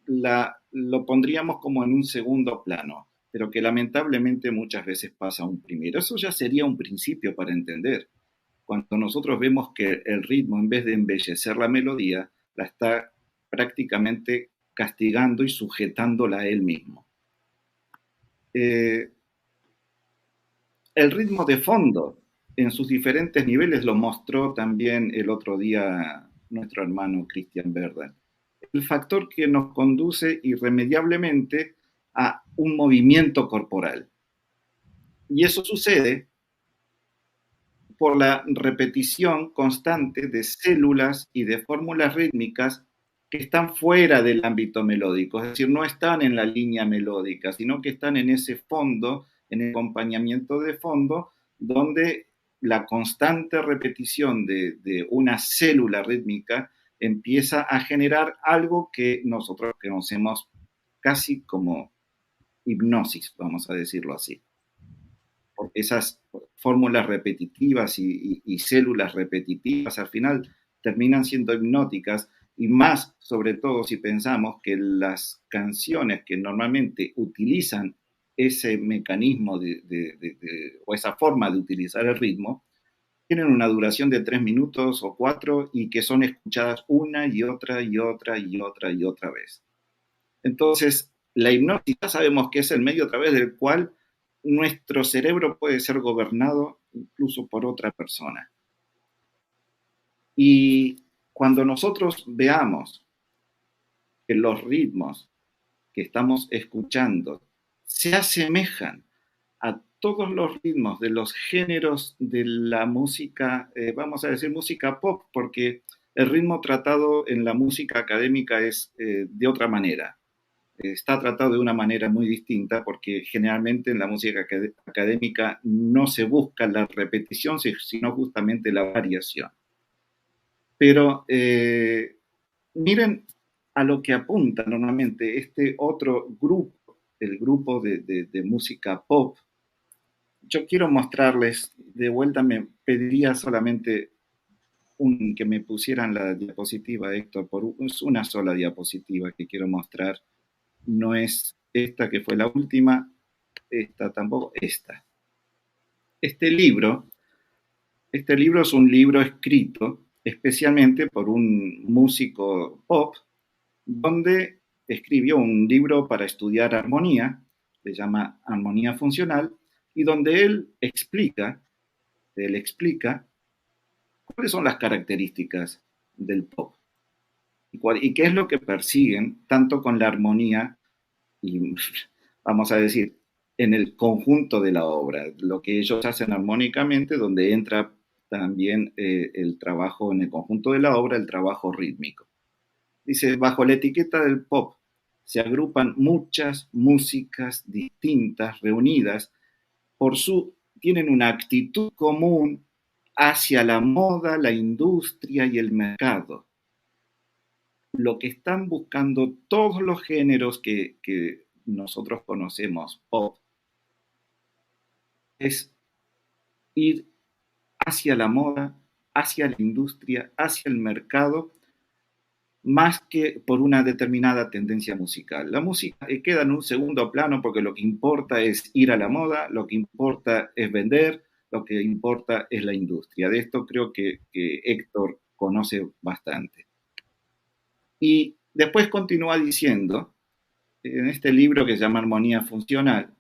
lo pondríamos como en un segundo plano, pero que lamentablemente muchas veces pasa a un primero. Eso ya sería un principio para entender. Cuando nosotros vemos que el ritmo, en vez de embellecer la melodía, la está prácticamente castigando y sujetándola a él mismo. El ritmo de fondo, en sus diferentes niveles, lo mostró también el otro día nuestro hermano Christian Berden. El factor que nos conduce irremediablemente a un movimiento corporal. Y eso sucede por la repetición constante de células y de fórmulas rítmicas que están fuera del ámbito melódico, es decir, no están en la línea melódica, sino que están en ese fondo, en el acompañamiento de fondo, donde la constante repetición de una célula rítmica empieza a generar algo que nosotros conocemos casi como hipnosis, vamos a decirlo así. Porque esas fórmulas repetitivas y células repetitivas al final terminan siendo hipnóticas, y más sobre todo si pensamos que las canciones que normalmente utilizan ese mecanismo o esa forma de utilizar el ritmo tienen una duración de 3 minutos o 4 y que son escuchadas una y otra y otra y otra y otra vez. Entonces, la hipnosis ya sabemos que es el medio a través del cual nuestro cerebro puede ser gobernado incluso por otra persona. Y cuando nosotros veamos que los ritmos que estamos escuchando se asemejan a todos los ritmos de los géneros de la música, vamos a decir música pop, porque el ritmo tratado en la música académica es de otra manera. Está tratado de una manera muy distinta porque generalmente en la música académica no se busca la repetición, sino justamente la variación. Pero miren a lo que apunta normalmente este otro grupo, el grupo de música pop. Yo quiero mostrarles, de vuelta me pediría solamente que me pusieran la diapositiva, Héctor, es una sola diapositiva que quiero mostrar. No es esta que fue la última, esta tampoco, esta. Este libro es un libro escrito especialmente por un músico pop, donde escribió un libro para estudiar armonía, se llama Armonía Funcional, y donde él explica cuáles son las características del pop y qué es lo que persiguen tanto con la armonía y, vamos a decir, en el conjunto de la obra, lo que ellos hacen armónicamente, donde entra también el trabajo en el conjunto de la obra, el trabajo rítmico. Dice, bajo la etiqueta del pop se agrupan muchas músicas distintas, reunidas, tienen una actitud común hacia la moda, la industria y el mercado. Lo que están buscando todos los géneros que nosotros conocemos, pop, es ir hacia la moda, hacia la industria, hacia el mercado, más que por una determinada tendencia musical. La música queda en un segundo plano porque lo que importa es ir a la moda, lo que importa es vender, lo que importa es la industria. De esto creo que Héctor conoce bastante. Y después continúa diciendo, en este libro que se llama Armonía Funcional,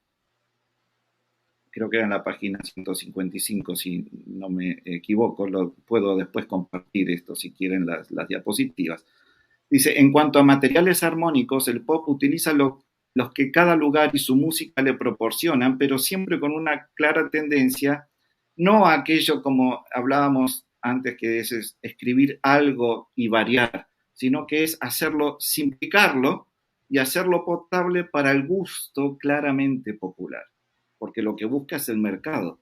creo que era en la página 155, si no me equivoco, lo puedo después compartir esto si quieren las diapositivas. Dice, en cuanto a materiales armónicos, el pop utiliza los que cada lugar y su música le proporcionan, pero siempre con una clara tendencia, no a aquello como hablábamos antes, que es escribir algo y variar, sino que es hacerlo, simplificarlo y hacerlo potable para el gusto claramente popular, porque lo que busca es el mercado.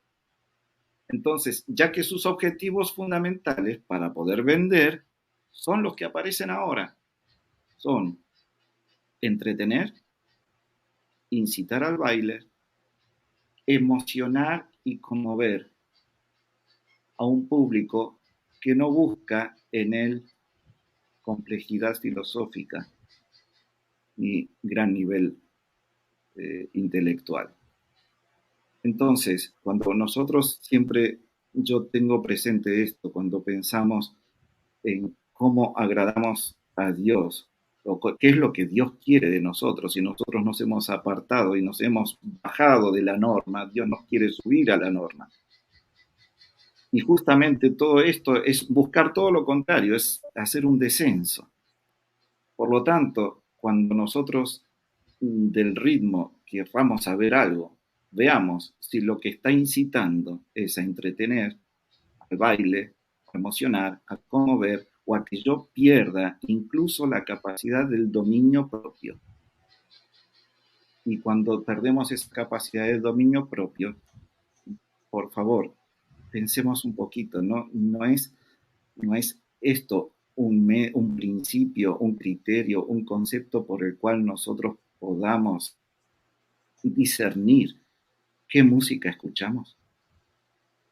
Entonces, ya que sus objetivos fundamentales para poder vender son los que aparecen ahora, son entretener, incitar al baile, emocionar y conmover a un público que no busca en él complejidad filosófica ni gran nivel intelectual. Entonces, cuando nosotros yo tengo presente esto, cuando pensamos en cómo agradamos a Dios, o qué es lo que Dios quiere de nosotros, si nosotros nos hemos apartado y nos hemos bajado de la norma, Dios nos quiere subir a la norma. Y justamente todo esto es buscar todo lo contrario, es hacer un descenso. Por lo tanto, cuando nosotros del ritmo querramos saber algo, veamos si lo que está incitando es a entretener, al baile, a emocionar, a conmover o a que yo pierda incluso la capacidad del dominio propio. Y cuando perdemos esa capacidad de dominio propio, por favor, pensemos un poquito, no es esto un principio, un criterio, un concepto por el cual nosotros podamos discernir qué música escuchamos.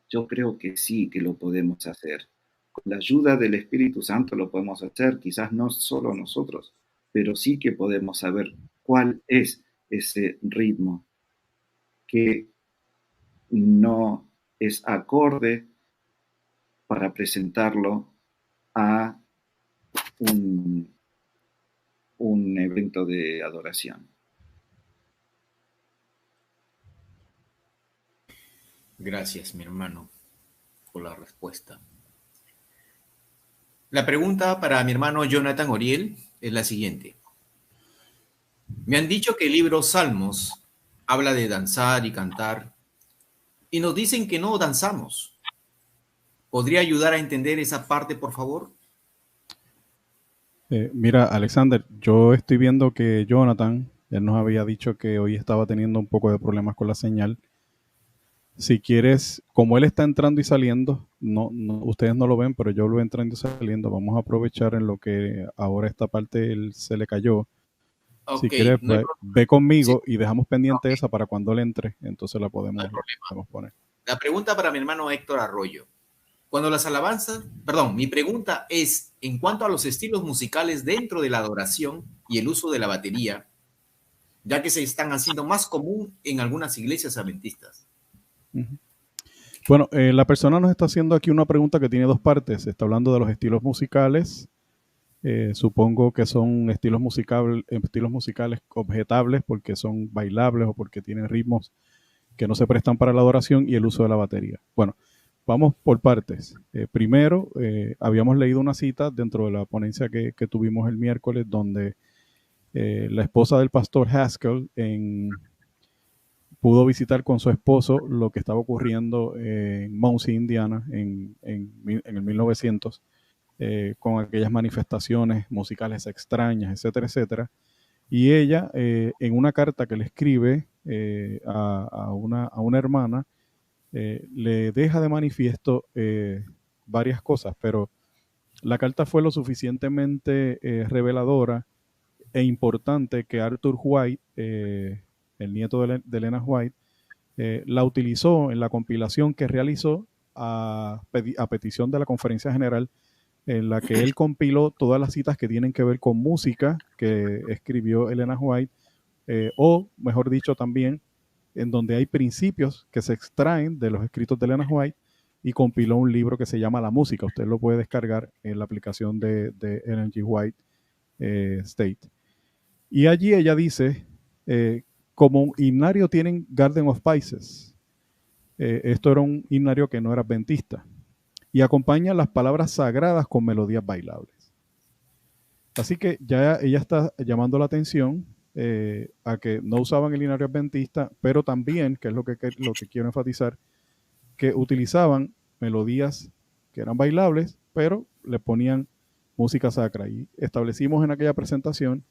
Yo creo que sí que lo podemos hacer. Con la ayuda del Espíritu Santo lo podemos hacer, quizás no solo nosotros, pero sí que podemos saber cuál es ese ritmo que no es acorde para presentarlo a un evento de adoración. Gracias, mi hermano, por la respuesta. La pregunta para mi hermano Jonathan Oriel es la siguiente. Me han dicho que el libro Salmos habla de danzar y cantar y nos dicen que no danzamos. ¿Podría ayudar a entender esa parte, por favor? Mira, Alexander, yo estoy viendo que Jonathan, él nos había dicho que hoy estaba teniendo un poco de problemas con la señal. Si quieres, como él está entrando y saliendo, ustedes no lo ven, pero yo lo veo entrando y saliendo. Vamos a aprovechar en lo que ahora esta parte él se le cayó. Si quieres, ve conmigo y dejamos pendiente esa para cuando él entre, entonces la podemos poner. La pregunta para mi hermano Héctor Arroyo. Cuando las alabanzas, mi pregunta es, en cuanto a los estilos musicales dentro de la adoración y el uso de la batería, ya que se están haciendo más común en algunas iglesias adventistas. Bueno, la persona nos está haciendo aquí una pregunta que tiene dos partes. Está hablando de los estilos musicales. Supongo que son estilos musicales objetables porque son bailables o porque tienen ritmos que no se prestan para la adoración y el uso de la batería. Bueno, vamos por partes. Primero, habíamos leído una cita dentro de la ponencia que tuvimos el miércoles donde la esposa del pastor Haskell pudo visitar con su esposo lo que estaba ocurriendo en Muncie, Indiana, en el 1900, con aquellas manifestaciones musicales extrañas, etcétera, etcétera. Y ella, en una carta que le escribe a una hermana, le deja de manifiesto varias cosas, pero la carta fue lo suficientemente reveladora e importante que Arthur White, el nieto de Elena White, la utilizó en la compilación que realizó a petición de la Conferencia General, en la que él compiló todas las citas que tienen que ver con música que escribió Elena White, o mejor dicho también, en donde hay principios que se extraen de los escritos de Elena White, y compiló un libro que se llama La Música. Usted lo puede descargar en la aplicación de Ellen G. White State. Y allí ella dice, como himnario tienen Garden of Spices. Esto era un himnario que no era adventista. Y acompaña las palabras sagradas con melodías bailables. Así que ya ella está llamando la atención a que no usaban el himnario adventista, pero también, que es lo que quiero enfatizar, que utilizaban melodías que eran bailables, pero le ponían música sacra. Y establecimos en aquella presentación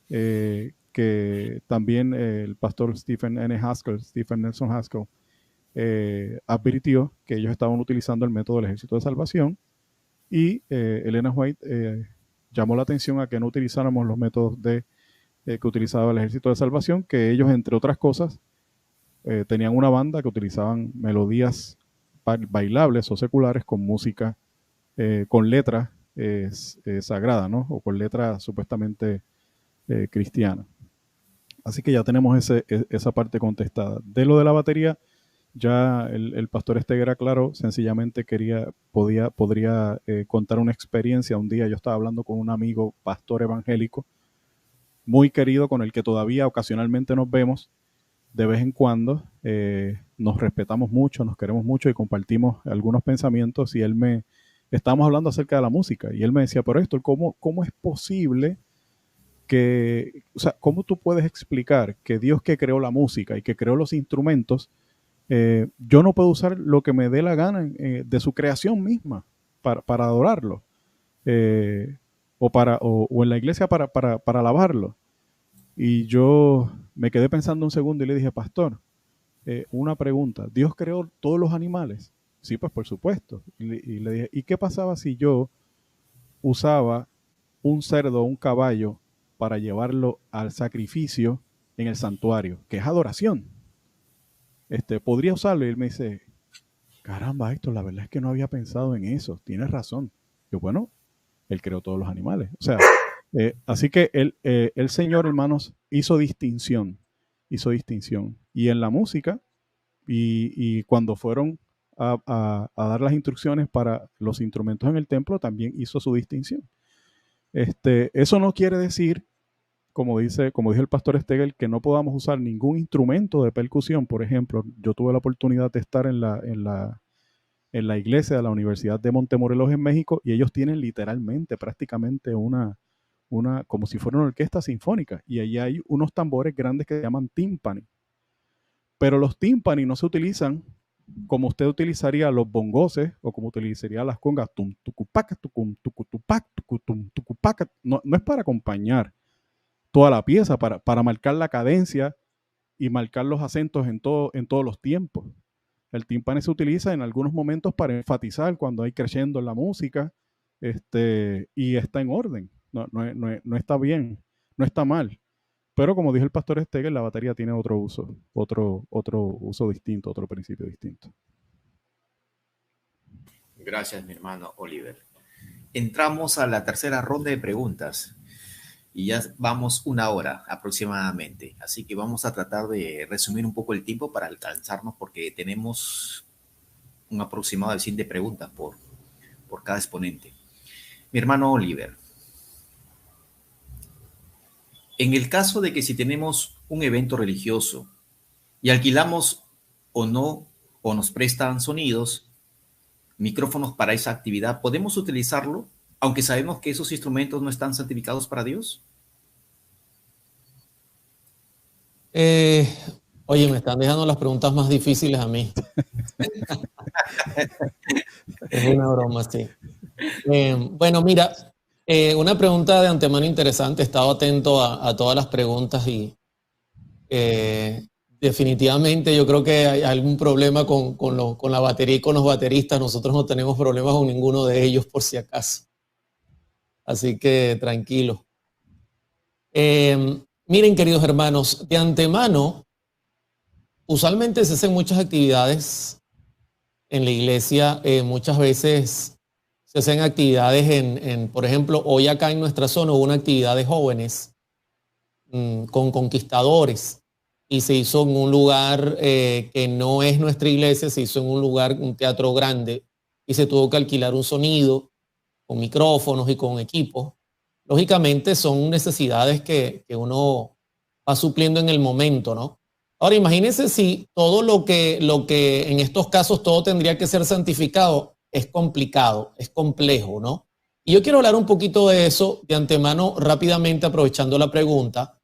que también el pastor Stephen Nelson Haskell, advirtió que ellos estaban utilizando el método del Ejército de Salvación, y Elena White llamó la atención a que no utilizáramos los métodos que utilizaba el Ejército de Salvación, que ellos, entre otras cosas, tenían una banda que utilizaban melodías bailables o seculares con música, con letras sagradas, ¿no? O con letras supuestamente cristianas. Así que ya tenemos esa parte contestada. De lo de la batería, ya el pastor Esteger aclaró, sencillamente podría contar una experiencia. Un día yo estaba hablando con un amigo pastor evangélico, muy querido, con el que todavía ocasionalmente nos vemos de vez en cuando. Nos respetamos mucho, nos queremos mucho y compartimos algunos pensamientos, y estábamos hablando acerca de la música, y él me decía, pero esto, ¿cómo es posible cómo tú puedes explicar que Dios, que creó la música y que creó los instrumentos, yo no puedo usar lo que me dé la gana de su creación misma para adorarlo? o en la iglesia para alabarlo. Y yo me quedé pensando un segundo y le dije, pastor, una pregunta, ¿Dios creó todos los animales? Sí, pues por supuesto. Y le dije, ¿y qué pasaba si yo usaba un cerdo o un caballo para llevarlo al sacrificio en el santuario, que es adoración? ¿Podría usarlo? Y él me dice, caramba, Héctor, la verdad es que no había pensado en eso, tienes razón. Yo, bueno, él creó todos los animales. O sea, así que el Señor, hermanos, hizo distinción. Y en la música, y cuando fueron a dar las instrucciones para los instrumentos en el templo, también hizo su distinción. Eso no quiere decir, como dijo el pastor Stegel, que no podamos usar ningún instrumento de percusión. Por ejemplo, yo tuve la oportunidad de estar en la iglesia de la Universidad de Montemorelos en México, y ellos tienen literalmente, prácticamente como si fuera una orquesta sinfónica, y allí hay unos tambores grandes que se llaman tímpani. Pero los tímpani no se utilizan como usted utilizaría los bongoses o como utilizaría las congas. No es para acompañar toda la pieza, para marcar la cadencia y marcar los acentos en todos los tiempos. El tímpano se utiliza en algunos momentos para enfatizar cuando hay crescendo en la música, y está en orden. No está bien, no está mal. Pero como dijo el pastor Stegel, la batería tiene otro uso distinto, otro principio distinto. Gracias, mi hermano Oliver. Entramos a la tercera ronda de preguntas y ya vamos 1 hora aproximadamente. Así que vamos a tratar de resumir un poco el tiempo para alcanzarnos, porque tenemos un aproximado de 100 preguntas por cada exponente. Mi hermano Oliver, en el caso de que si tenemos un evento religioso y alquilamos o no, o nos prestan sonidos, micrófonos para esa actividad, ¿podemos utilizarlo aunque sabemos que esos instrumentos no están santificados para Dios? Oye, me están dejando las preguntas más difíciles a mí. Es una broma, sí. Bueno, mira, una pregunta de antemano interesante. He estado atento a todas las preguntas y definitivamente yo creo que hay algún problema con la batería y con los bateristas. Nosotros no tenemos problemas con ninguno de ellos, por si acaso. Así que tranquilo. Miren, queridos hermanos, de antemano, usualmente se hacen muchas actividades en la iglesia. Muchas veces se hacen actividades por ejemplo, hoy acá en nuestra zona hubo una actividad de jóvenes con conquistadores, y se hizo en un lugar que no es nuestra iglesia, se hizo en un teatro grande, y se tuvo que alquilar un sonido con micrófonos y con equipos. Lógicamente son necesidades que uno va supliendo en el momento, ¿no? Ahora imagínense si todo lo que en estos casos todo tendría que ser santificado. Es complicado, es complejo, ¿no? Y yo quiero hablar un poquito de eso de antemano rápidamente, aprovechando la pregunta.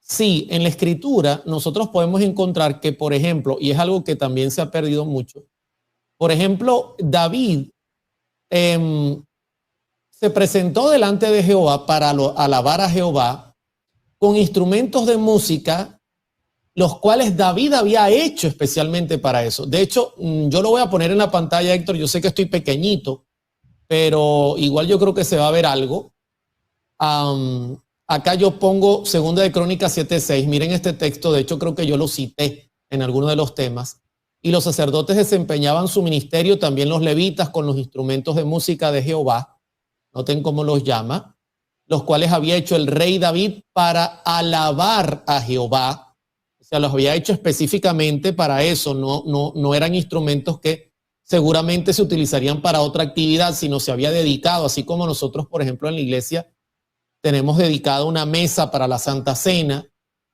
Sí, en la escritura nosotros podemos encontrar que, por ejemplo, y es algo que también se ha perdido mucho, por ejemplo, David se presentó delante de Jehová para alabar a Jehová con instrumentos de música, los cuales David había hecho especialmente para eso. De hecho, yo lo voy a poner en la pantalla, Héctor. Yo sé que estoy pequeñito, pero igual yo creo que se va a ver algo. Acá yo pongo 2 de Crónicas 7:6. Miren este texto. De hecho, creo que yo lo cité en alguno de los temas. Y los sacerdotes desempeñaban su ministerio, también los levitas, con los instrumentos de música de Jehová. Noten cómo los llama, los cuales había hecho el rey David para alabar a Jehová. O sea, los había hecho específicamente para eso. No eran instrumentos que seguramente se utilizarían para otra actividad, sino se había dedicado, así como nosotros, por ejemplo, en la iglesia tenemos dedicado una mesa para la Santa Cena,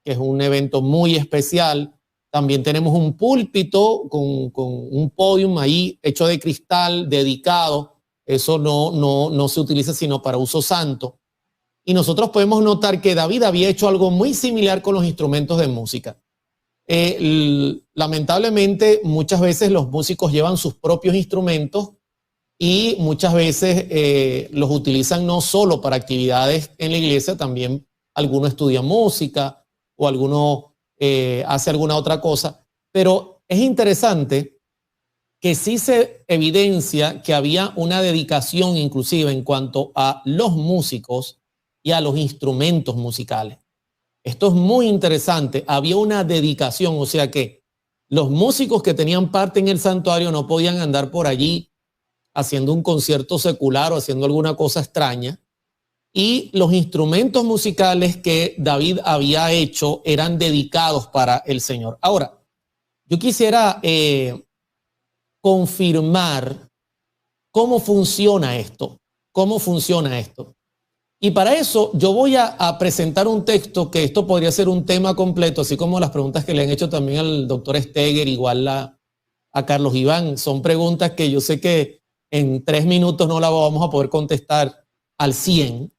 que es un evento muy especial. También tenemos un púlpito con un podium ahí hecho de cristal, dedicado. Eso no se utiliza sino para uso santo. Y nosotros podemos notar que David había hecho algo muy similar con los instrumentos de música. Lamentablemente, muchas veces los músicos llevan sus propios instrumentos y muchas veces los utilizan no solo para actividades en la iglesia, también alguno estudia música o alguno hace alguna otra cosa, pero es interesante que sí se evidencia que había una dedicación inclusive en cuanto a los músicos y a los instrumentos musicales. Esto es muy interesante, había una dedicación, o sea que los músicos que tenían parte en el santuario no podían andar por allí haciendo un concierto secular o haciendo alguna cosa extraña, y los instrumentos musicales que David había hecho eran dedicados para el Señor. Ahora, yo quisiera confirmar cómo funciona esto, Y para eso yo voy a presentar un texto que esto podría ser un tema completo, así como las preguntas que le han hecho también al doctor Steger, igual a Carlos Iván. Son preguntas que yo sé que en 3 minutos no las vamos a poder contestar al 100,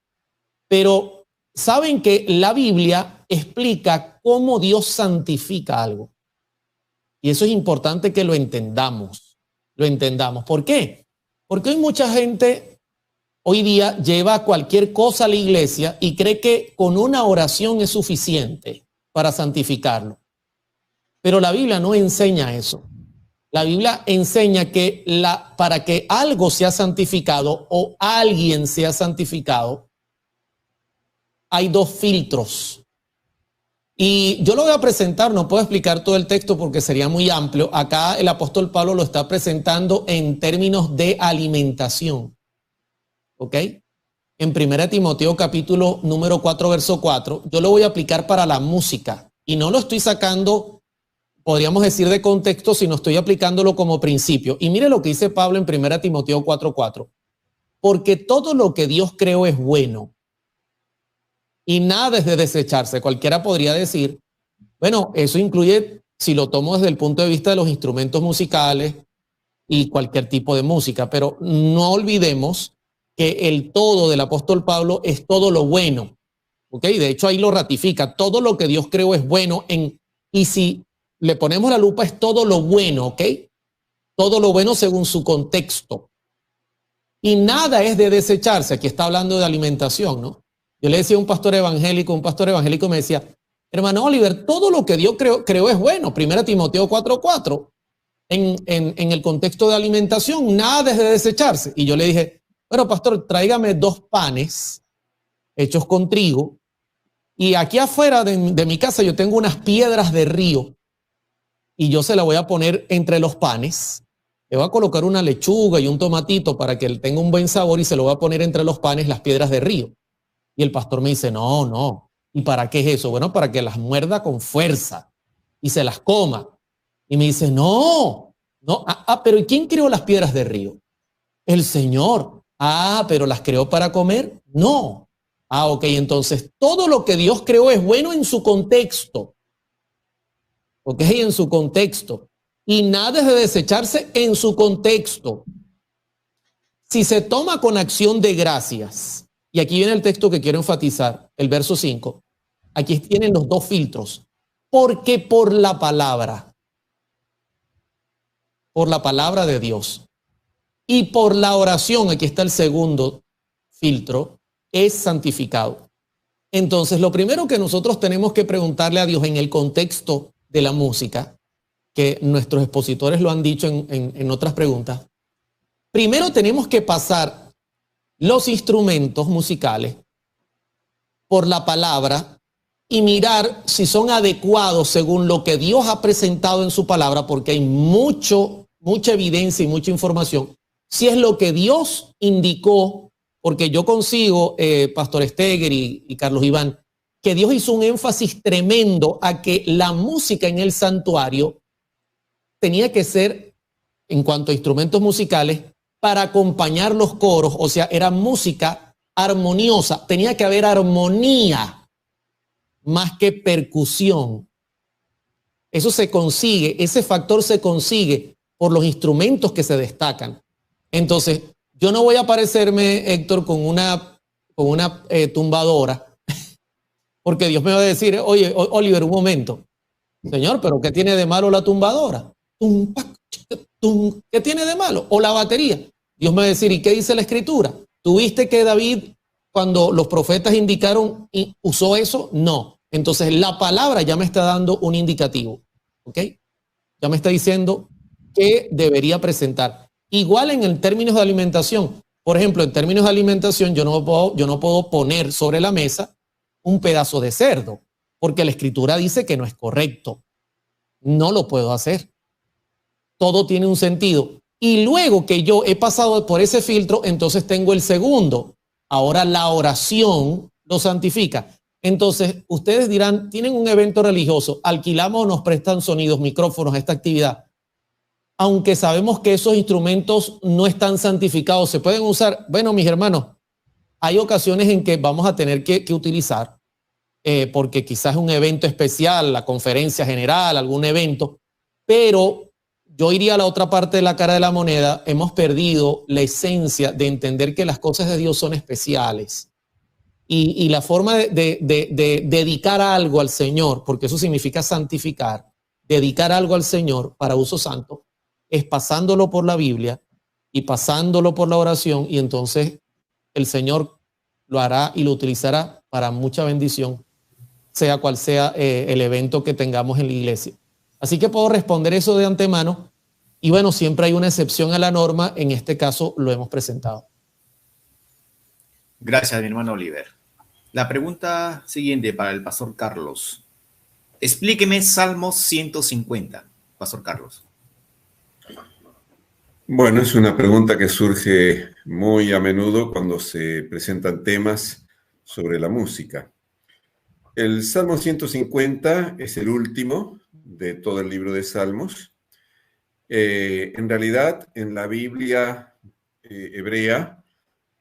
pero saben que la Biblia explica cómo Dios santifica algo. Y eso es importante que lo entendamos. ¿Por qué? Porque hay mucha gente hoy día lleva cualquier cosa a la iglesia y cree que con una oración es suficiente para santificarlo. Pero la Biblia no enseña eso. La Biblia enseña que para que algo sea santificado o alguien sea santificado, hay 2 filtros. Y yo lo voy a presentar, no puedo explicar todo el texto porque sería muy amplio. Acá el apóstol Pablo lo está presentando en términos de alimentación. ¿Ok? En 1 Timoteo capítulo número 4, verso 4, yo lo voy a aplicar para la música. Y no lo estoy sacando, podríamos decir, de contexto, sino estoy aplicándolo como principio. Y mire lo que dice Pablo en 1 Timoteo 4, 4. Porque todo lo que Dios creó es bueno. Y nada es de desecharse. Cualquiera podría decir, bueno, eso incluye, si lo tomo desde el punto de vista de los instrumentos musicales y cualquier tipo de música, pero no olvidemos que el todo del apóstol Pablo es todo lo bueno. ¿Ok? De hecho, ahí lo ratifica. Todo lo que Dios creó es bueno. Y si le ponemos la lupa, es todo lo bueno. ¿Ok? Todo lo bueno según su contexto. Y nada es de desecharse. Aquí está hablando de alimentación, ¿no? Yo le decía a un pastor evangélico me decía, hermano Oliver, todo lo que Dios creó es bueno. 1 Timoteo 4:4, en el contexto de alimentación, nada es de desecharse. Y yo le dije, bueno, pastor, tráigame 2 panes hechos con trigo. Y aquí afuera de mi casa yo tengo unas piedras de río. Y yo se la voy a poner entre los panes. Le voy a colocar una lechuga y un tomatito para que tenga un buen sabor y se lo voy a poner entre los panes las piedras de río. Y el pastor me dice, no. ¿Y para qué es eso? Bueno, para que las muerda con fuerza y se las coma. Y me dice, no. Pero ¿y quién creó las piedras de río? El Señor. Pero ¿las creó para comer? No. Ok, entonces todo lo que Dios creó es bueno en su contexto. Ok, en su contexto. Y nada es de desecharse en su contexto. Si se toma con acción de gracias, y aquí viene el texto que quiero enfatizar, el verso 5. Aquí tienen los 2 filtros. Porque por la palabra de Dios y por la oración, aquí está el segundo filtro, es santificado. Entonces, lo primero que nosotros tenemos que preguntarle a Dios en el contexto de la música, que nuestros expositores lo han dicho en otras preguntas, primero tenemos que pasar los instrumentos musicales por la palabra y mirar si son adecuados según lo que Dios ha presentado en su palabra, porque hay mucha evidencia y mucha información. Si es lo que Dios indicó, porque yo consigo, Pastor Steger y Carlos Iván, que Dios hizo un énfasis tremendo a que la música en el santuario tenía que ser, en cuanto a instrumentos musicales, para acompañar los coros, o sea, era música armoniosa, tenía que haber armonía más que percusión. Eso se consigue, ese factor se consigue por los instrumentos que se destacan. Entonces, yo no voy a parecerme, Héctor, con una tumbadora, porque Dios me va a decir, oye, Oliver, un momento, Señor, pero ¿qué tiene de malo la tumbadora? ¿Qué tiene de malo? O la batería. Dios me va a decir, ¿y qué dice la Escritura? ¿Tuviste que David, cuando los profetas indicaron, usó eso? No. Entonces la palabra ya me está dando un indicativo, ¿ok? Ya me está diciendo qué debería presentar. Igual en el términos de alimentación. Por ejemplo, en términos de alimentación, yo no puedo poner sobre la mesa un pedazo de cerdo, porque la Escritura dice que no es correcto. No lo puedo hacer. Todo tiene un sentido. Y luego que yo he pasado por ese filtro, entonces tengo el segundo. Ahora la oración lo santifica. Entonces, ustedes dirán, tienen un evento religioso, alquilamos o nos prestan sonidos, micrófonos a esta actividad. Aunque sabemos que esos instrumentos no están santificados, se pueden usar. Bueno, mis hermanos, hay ocasiones en que vamos a tener que utilizar, porque quizás es un evento especial, la conferencia general, algún evento, pero yo iría a la otra parte de la cara de la moneda. Hemos perdido la esencia de entender que las cosas de Dios son especiales. Y la forma de dedicar algo al Señor, porque eso significa santificar, dedicar algo al Señor para uso santo, es pasándolo por la Biblia y pasándolo por la oración, y entonces el Señor lo hará y lo utilizará para mucha bendición, sea cual sea el evento que tengamos en la iglesia. Así que puedo responder eso de antemano, y bueno, siempre hay una excepción a la norma, en este caso lo hemos presentado. Gracias, mi hermano Oliver. La pregunta siguiente para el pastor Carlos. Explíqueme Salmos 150, pastor Carlos. Bueno, es una pregunta que surge muy a menudo cuando se presentan temas sobre la música. El Salmo 150 es el último de todo el libro de Salmos. En realidad, en la Biblia hebrea,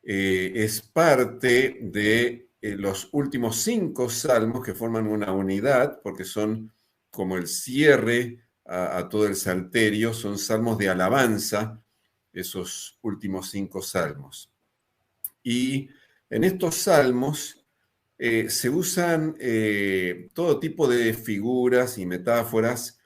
es parte de los últimos 5 salmos que forman una unidad, porque son como el cierre a todo el salterio, son salmos de alabanza, esos últimos 5 salmos. Y en estos salmos se usan todo tipo de figuras y metáforas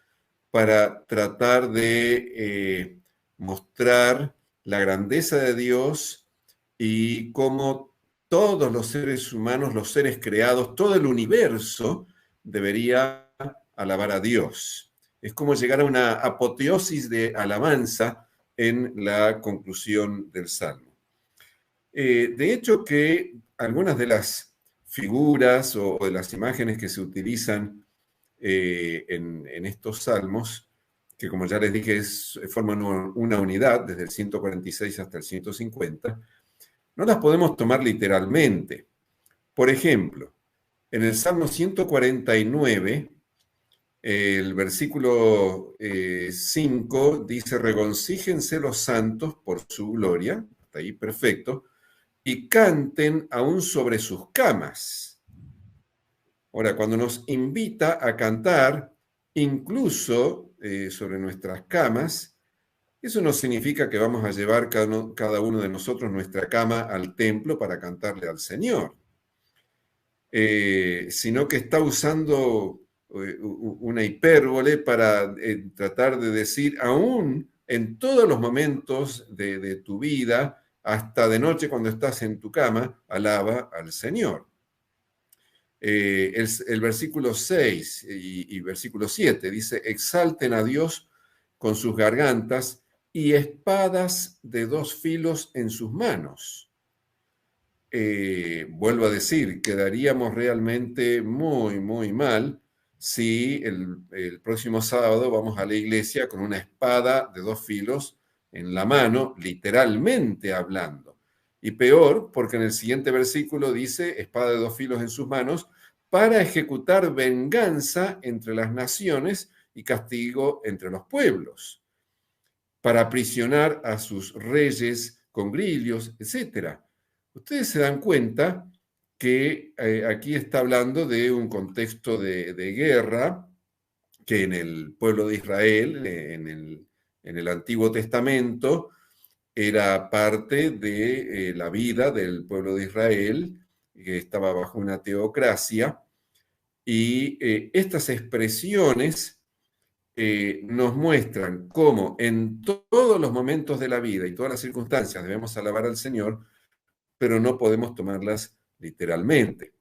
para tratar de mostrar la grandeza de Dios y cómo todos los seres humanos, los seres creados, todo el universo debería alabar a Dios. Es como llegar a una apoteosis de alabanza en la conclusión del Salmo. De hecho, que algunas de las figuras o de las imágenes que se utilizan en estos salmos, que como ya les dije, forman una unidad desde el 146 hasta el 150, no las podemos tomar literalmente. Por ejemplo, en el Salmo 149, el versículo 5 dice, regoncíjense los santos por su gloria, hasta ahí perfecto, y canten aún sobre sus camas. Ahora, cuando nos invita a cantar, incluso sobre nuestras camas, eso no significa que vamos a llevar cada uno de nosotros nuestra cama al templo para cantarle al Señor, sino que está usando una hipérbole para tratar de decir, aún en todos los momentos de tu vida, hasta de noche cuando estás en tu cama, alaba al Señor. El versículo 6 y versículo 7 dice, exalten a Dios con sus gargantas y espadas de 2 filos en sus manos. Vuelvo a decir, quedaríamos realmente muy, muy mal si el próximo sábado vamos a la iglesia con una espada de 2 filos en la mano, literalmente hablando. Y peor, porque en el siguiente versículo dice, espada de 2 filos en sus manos, para ejecutar venganza entre las naciones y castigo entre los pueblos, para aprisionar a sus reyes con grillos, etc. Ustedes se dan cuenta que aquí está hablando de un contexto de guerra que en el pueblo de Israel, en el Antiguo Testamento, era parte de la vida del pueblo de Israel, que estaba bajo una teocracia, y estas expresiones nos muestran cómo en todos los momentos de la vida y todas las circunstancias debemos alabar al Señor, pero no podemos tomarlas literalmente.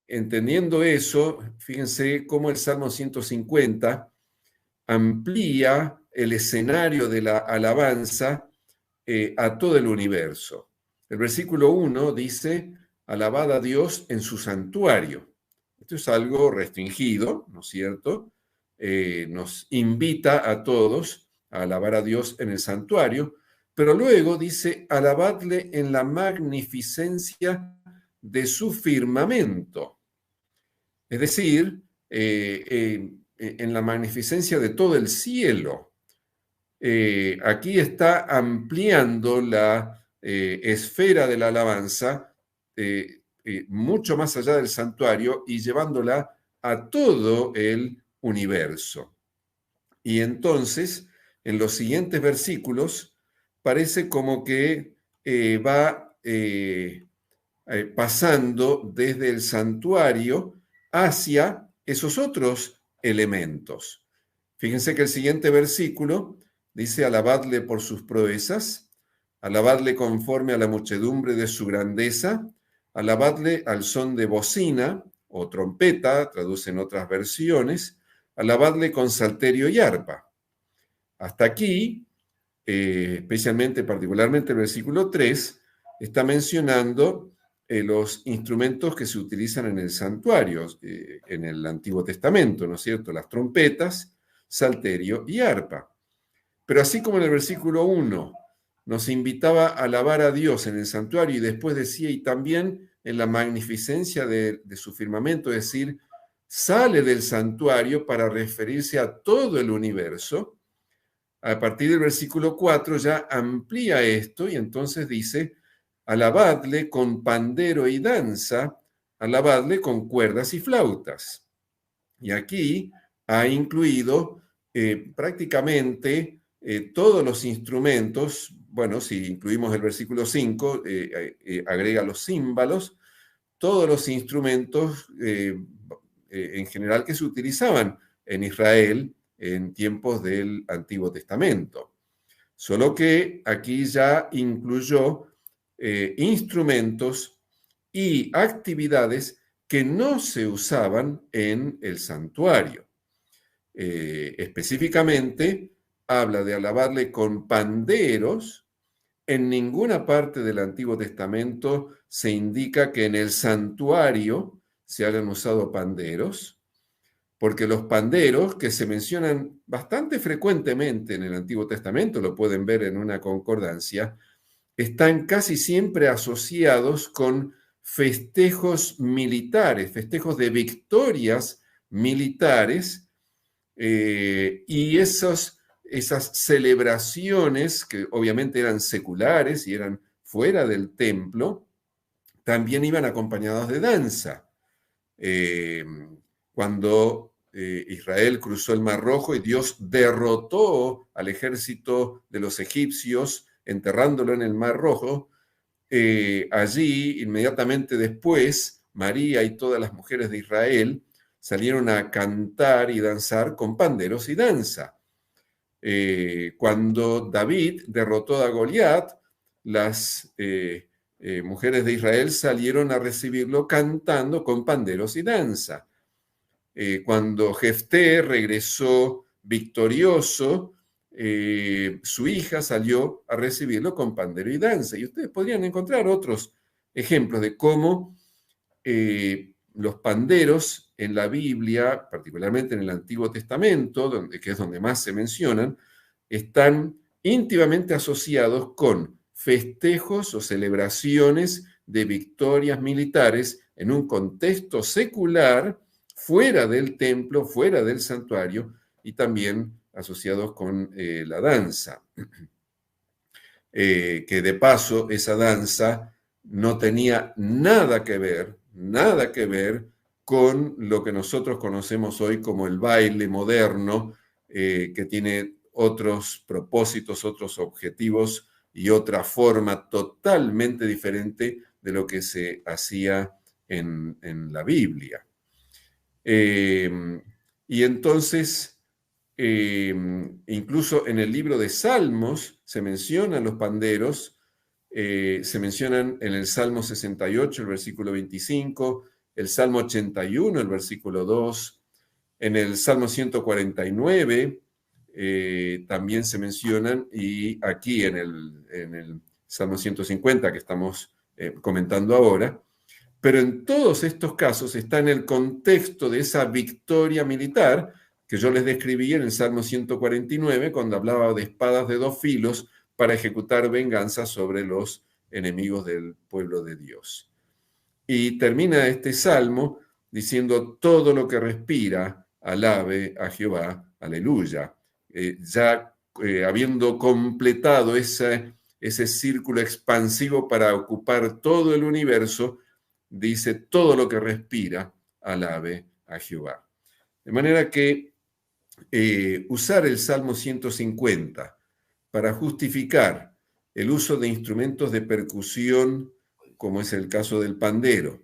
Entendiendo eso, fíjense cómo el Salmo 150 amplía el escenario de la alabanza a todo el universo. El versículo 1 dice, alabad a Dios en su santuario. Esto es algo restringido, ¿no es cierto? Nos invita a todos a alabar a Dios en el santuario, pero luego dice, alabadle en la magnificencia de su firmamento. Es decir, en la magnificencia de todo el cielo. Aquí está ampliando la esfera de la alabanza mucho más allá del santuario y llevándola a todo el universo. Y entonces, en los siguientes versículos, parece como que va pasando desde el santuario hacia esos otros elementos. Fíjense que el siguiente versículo dice, alabadle por sus proezas, alabadle conforme a la muchedumbre de su grandeza, alabadle al son de bocina o trompeta, traducen otras versiones, alabadle con salterio y arpa. Hasta aquí, especialmente, particularmente el versículo 3, está mencionando los instrumentos que se utilizan en el santuario, en el Antiguo Testamento, ¿no es cierto? Las trompetas, salterio y arpa. Pero así como en el versículo 1 nos invitaba a alabar a Dios en el santuario y después decía, y también en la magnificencia de su firmamento, es decir, sale del santuario para referirse a todo el universo, a partir del versículo 4 ya amplía esto y entonces dice, alabadle con pandero y danza, alabadle con cuerdas y flautas. Y aquí ha incluido prácticamente todos los instrumentos, bueno, si incluimos el versículo 5, agrega los címbalos, todos los instrumentos en general que se utilizaban en Israel en tiempos del Antiguo Testamento. Solo que aquí ya incluyó instrumentos y actividades que no se usaban en el santuario. Específicamente, habla de alabarle con panderos. En ninguna parte del Antiguo Testamento se indica que en el santuario se hayan usado panderos, porque los panderos, que se mencionan bastante frecuentemente en el Antiguo Testamento, lo pueden ver en una concordancia, están casi siempre asociados con festejos militares, festejos de victorias militares, y esas celebraciones, que obviamente eran seculares y eran fuera del templo, también iban acompañadas de danza. Cuando Israel cruzó el Mar Rojo y Dios derrotó al ejército de los egipcios, enterrándolo en el Mar Rojo, allí, inmediatamente después, María y todas las mujeres de Israel salieron a cantar y danzar con panderos y danza. Cuando David derrotó a Goliat, las mujeres de Israel salieron a recibirlo cantando con panderos y danza. Cuando Jefté regresó victorioso, su hija salió a recibirlo con pandero y danza. Y ustedes podrían encontrar otros ejemplos de cómo los panderos en la Biblia, particularmente en el Antiguo Testamento, que es donde más se mencionan, están íntimamente asociados con festejos o celebraciones de victorias militares en un contexto secular, fuera del templo, fuera del santuario, y también asociados con la danza. Que de paso esa danza no tenía nada que ver con lo que nosotros conocemos hoy como el baile moderno, que tiene otros propósitos, otros objetivos y otra forma totalmente diferente de lo que se hacía en la Biblia. Y entonces, incluso en el libro de Salmos se mencionan los panderos, se mencionan en el Salmo 68, el versículo 25, el Salmo 81, el versículo 2, en el Salmo 149 también se mencionan, y aquí en el Salmo 150 que estamos comentando ahora. Pero en todos estos casos está en el contexto de esa victoria militar que yo les describí en el Salmo 149, cuando hablaba de espadas de dos filos para ejecutar venganza sobre los enemigos del pueblo de Dios. Y termina este salmo diciendo: todo lo que respira, alabe a Jehová, aleluya. Habiendo completado ese círculo expansivo para ocupar todo el universo, dice: todo lo que respira, alabe a Jehová. De manera que usar el Salmo 150 para justificar el uso de instrumentos de percusión, como es el caso del pandero,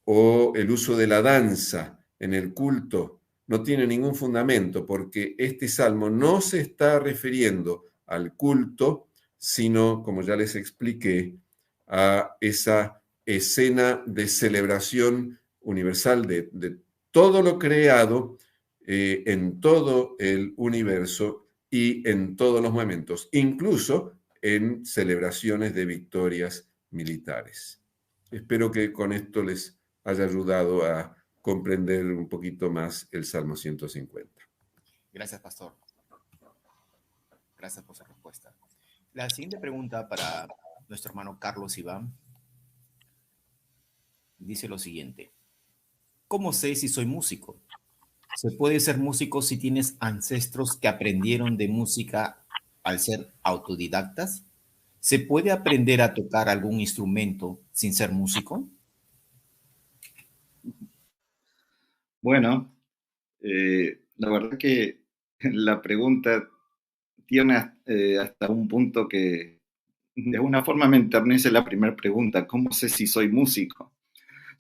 o el uso de la danza en el culto, no tiene ningún fundamento, porque este salmo no se está refiriendo al culto, sino, como ya les expliqué, a esa escena de celebración universal de todo lo creado en todo el universo y en todos los momentos, incluso en celebraciones de victorias militares. Espero que con esto les haya ayudado a comprender un poquito más el Salmo 150. Gracias, pastor. Gracias por su respuesta. La siguiente pregunta para nuestro hermano Carlos Iván dice lo siguiente: ¿cómo sé si soy músico? ¿Se puede ser músico si tienes ancestros que aprendieron de música al ser autodidactas? ¿Se puede aprender a tocar algún instrumento sin ser músico? Bueno, la verdad que la pregunta tiene hasta un punto que de alguna forma me enternece la primera pregunta: ¿cómo sé si soy músico?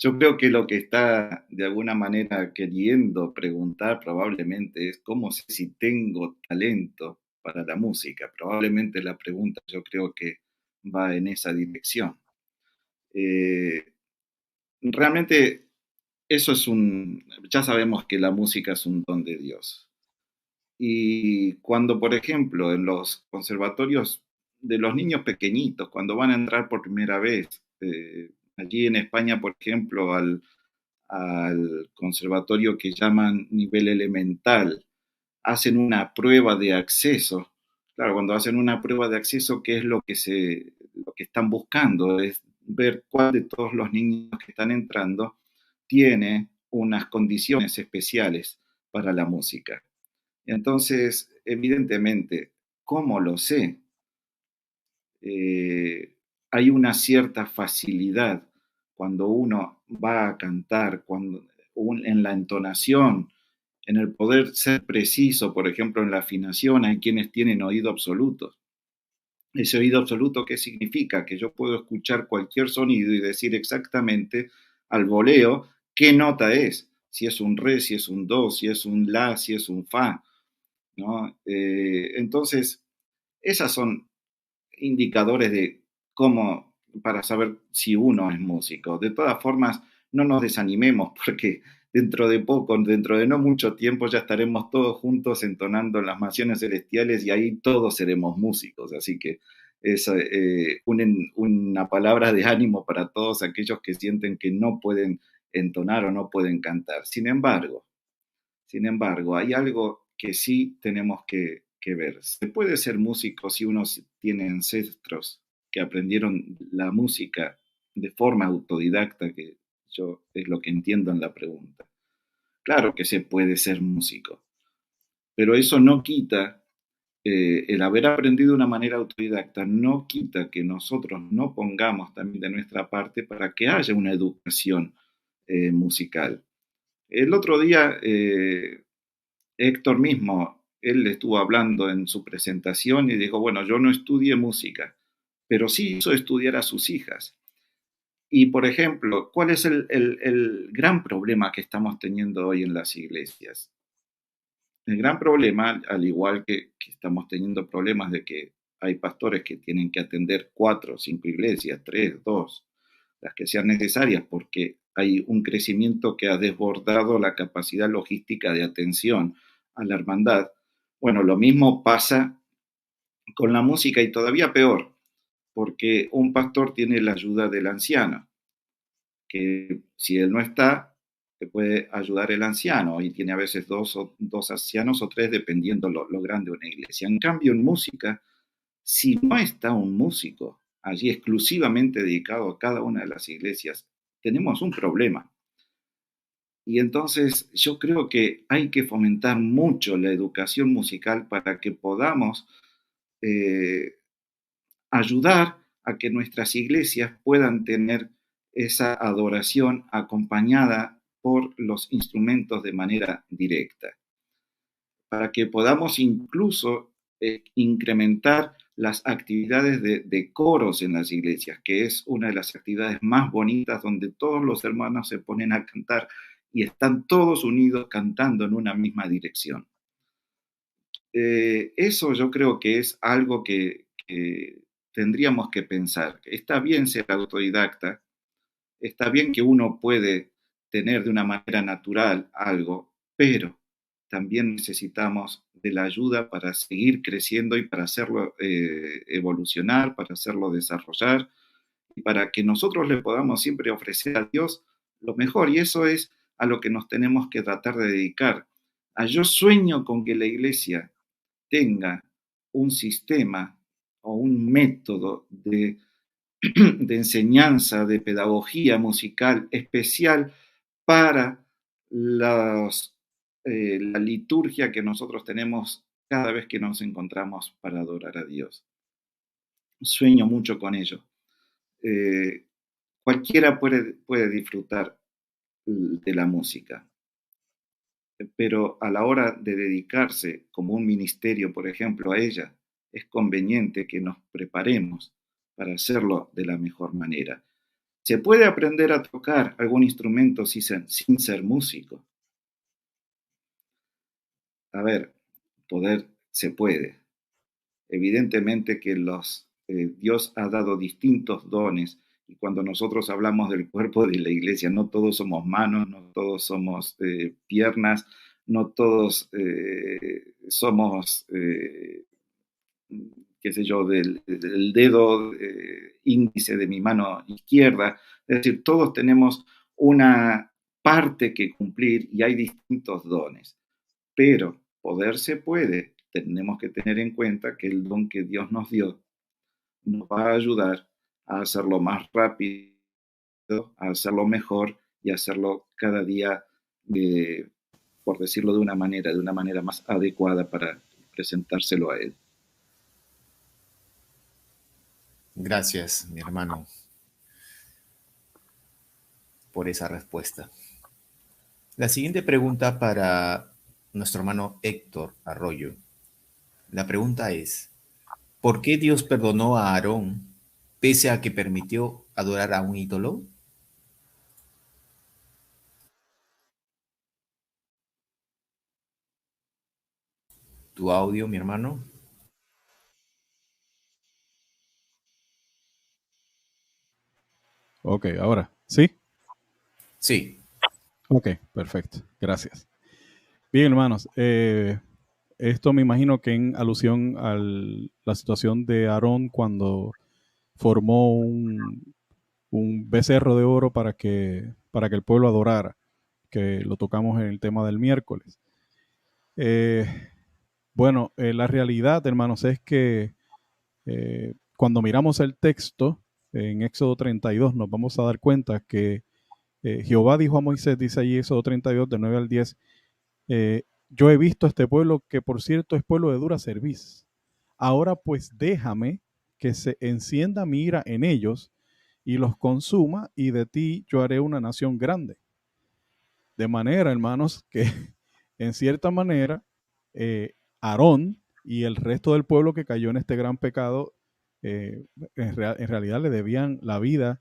Yo creo que lo que está de alguna manera queriendo preguntar probablemente es: ¿cómo sé si tengo talento para la música? Probablemente la pregunta, yo creo que va en esa dirección. Realmente eso ya sabemos que la música es un don de Dios. Y cuando, por ejemplo, en los conservatorios de los niños pequeñitos, cuando van a entrar por primera vez, allí en España, por ejemplo, al conservatorio que llaman nivel elemental, hacen una prueba de acceso. Claro, cuando hacen una prueba de acceso, ¿qué es lo que están buscando? Es ver cuál de todos los niños que están entrando tiene unas condiciones especiales para la música. Entonces, evidentemente, ¿cómo lo sé? Hay una cierta facilidad cuando uno va a cantar, en la entonación, en el poder ser preciso, por ejemplo, en la afinación. Hay quienes tienen oído absoluto. Ese oído absoluto, ¿qué significa? Que yo puedo escuchar cualquier sonido y decir exactamente al voleo qué nota es. Si es un re, si es un do, si es un la, si es un fa, ¿no? Entonces, esas son indicadores de cómo, para saber si uno es músico. De todas formas, no nos desanimemos, porque dentro de poco, dentro de no mucho tiempo, ya estaremos todos juntos entonando las mansiones celestiales y ahí todos seremos músicos. Así que es una palabra de ánimo para todos aquellos que sienten que no pueden entonar o no pueden cantar. Sin embargo, hay algo que sí tenemos que ver. Se puede ser músico si uno tiene ancestros que aprendieron la música de forma autodidacta, que yo es lo que entiendo en la pregunta. Claro que se puede ser músico, pero eso no quita, el haber aprendido de una manera autodidacta, no quita que nosotros no pongamos también de nuestra parte para que haya una educación musical. El otro día, Héctor mismo, él estuvo hablando en su presentación y dijo: bueno, yo no estudié música, pero sí hizo estudiar a sus hijas. Y, por ejemplo, ¿cuál es el gran problema que estamos teniendo hoy en las iglesias? El gran problema, al igual que estamos teniendo problemas de que hay pastores que tienen que atender 4 o 5 iglesias, 3, 2, las que sean necesarias, porque hay un crecimiento que ha desbordado la capacidad logística de atención a la hermandad. Bueno, lo mismo pasa con la música y todavía peor, porque un pastor tiene la ayuda del anciano, que si él no está, te puede ayudar el anciano y tiene a veces dos ancianos o 3 dependiendo lo grande de una iglesia. En cambio, en música, si no está un músico allí exclusivamente dedicado a cada una de las iglesias, tenemos un problema. Y entonces yo creo que hay que fomentar mucho la educación musical para que podamos ayudar a que nuestras iglesias puedan tener esa adoración acompañada por los instrumentos de manera directa, para que podamos incluso incrementar las actividades de coros en las iglesias, que es una de las actividades más bonitas donde todos los hermanos se ponen a cantar y están todos unidos cantando en una misma dirección. Eso yo creo que es algo que tendríamos que pensar. Está bien ser autodidacta, está bien que uno puede tener de una manera natural algo, pero también necesitamos de la ayuda para seguir creciendo y para hacerlo evolucionar, para hacerlo desarrollar y para que nosotros le podamos siempre ofrecer a Dios lo mejor. Y eso es a lo que nos tenemos que tratar de dedicar. Yo sueño con que la iglesia tenga un sistema o un método de enseñanza, de pedagogía musical especial para la liturgia que nosotros tenemos cada vez que nos encontramos para adorar a Dios. Sueño mucho con ello. Cualquiera puede disfrutar de la música, pero a la hora de dedicarse como un ministerio, por ejemplo, a ella, es conveniente que nos preparemos para hacerlo de la mejor manera. ¿Se puede aprender a tocar algún instrumento sin ser músico? A ver, se puede. Evidentemente que Dios ha dado distintos dones y cuando nosotros hablamos del cuerpo de la iglesia, no todos somos manos, no todos somos piernas, no todos somos, qué sé yo, del dedo índice de mi mano izquierda. Es decir, todos tenemos una parte que cumplir y hay distintos dones. Pero poder se puede. Tenemos que tener en cuenta que el don que Dios nos dio nos va a ayudar a hacerlo más rápido, a hacerlo mejor y a hacerlo cada día, por decirlo de una manera más adecuada para presentárselo a Él. Gracias, mi hermano, por esa respuesta. La siguiente pregunta para nuestro hermano Héctor Arroyo. La pregunta es, ¿por qué Dios perdonó a Aarón pese a que permitió adorar a un ídolo? Tu audio, mi hermano. Ok, ahora, ¿sí? Sí. Ok, perfecto. Gracias. Bien, hermanos. Esto me imagino que en alusión a la situación de Aarón cuando formó un becerro de oro para que el pueblo adorara, que lo tocamos en el tema del miércoles. Bueno, la realidad, hermanos, es que cuando miramos el texto en Éxodo 32 nos vamos a dar cuenta que Jehová dijo a Moisés, dice allí Éxodo 32 de 9 al 10, yo he visto a este pueblo que por cierto es pueblo de dura cerviz. Ahora pues déjame que se encienda mi ira en ellos y los consuma, y de ti yo haré una nación grande. De manera, hermanos, que en cierta manera Aarón y el resto del pueblo que cayó en este gran pecado, en realidad le debían la vida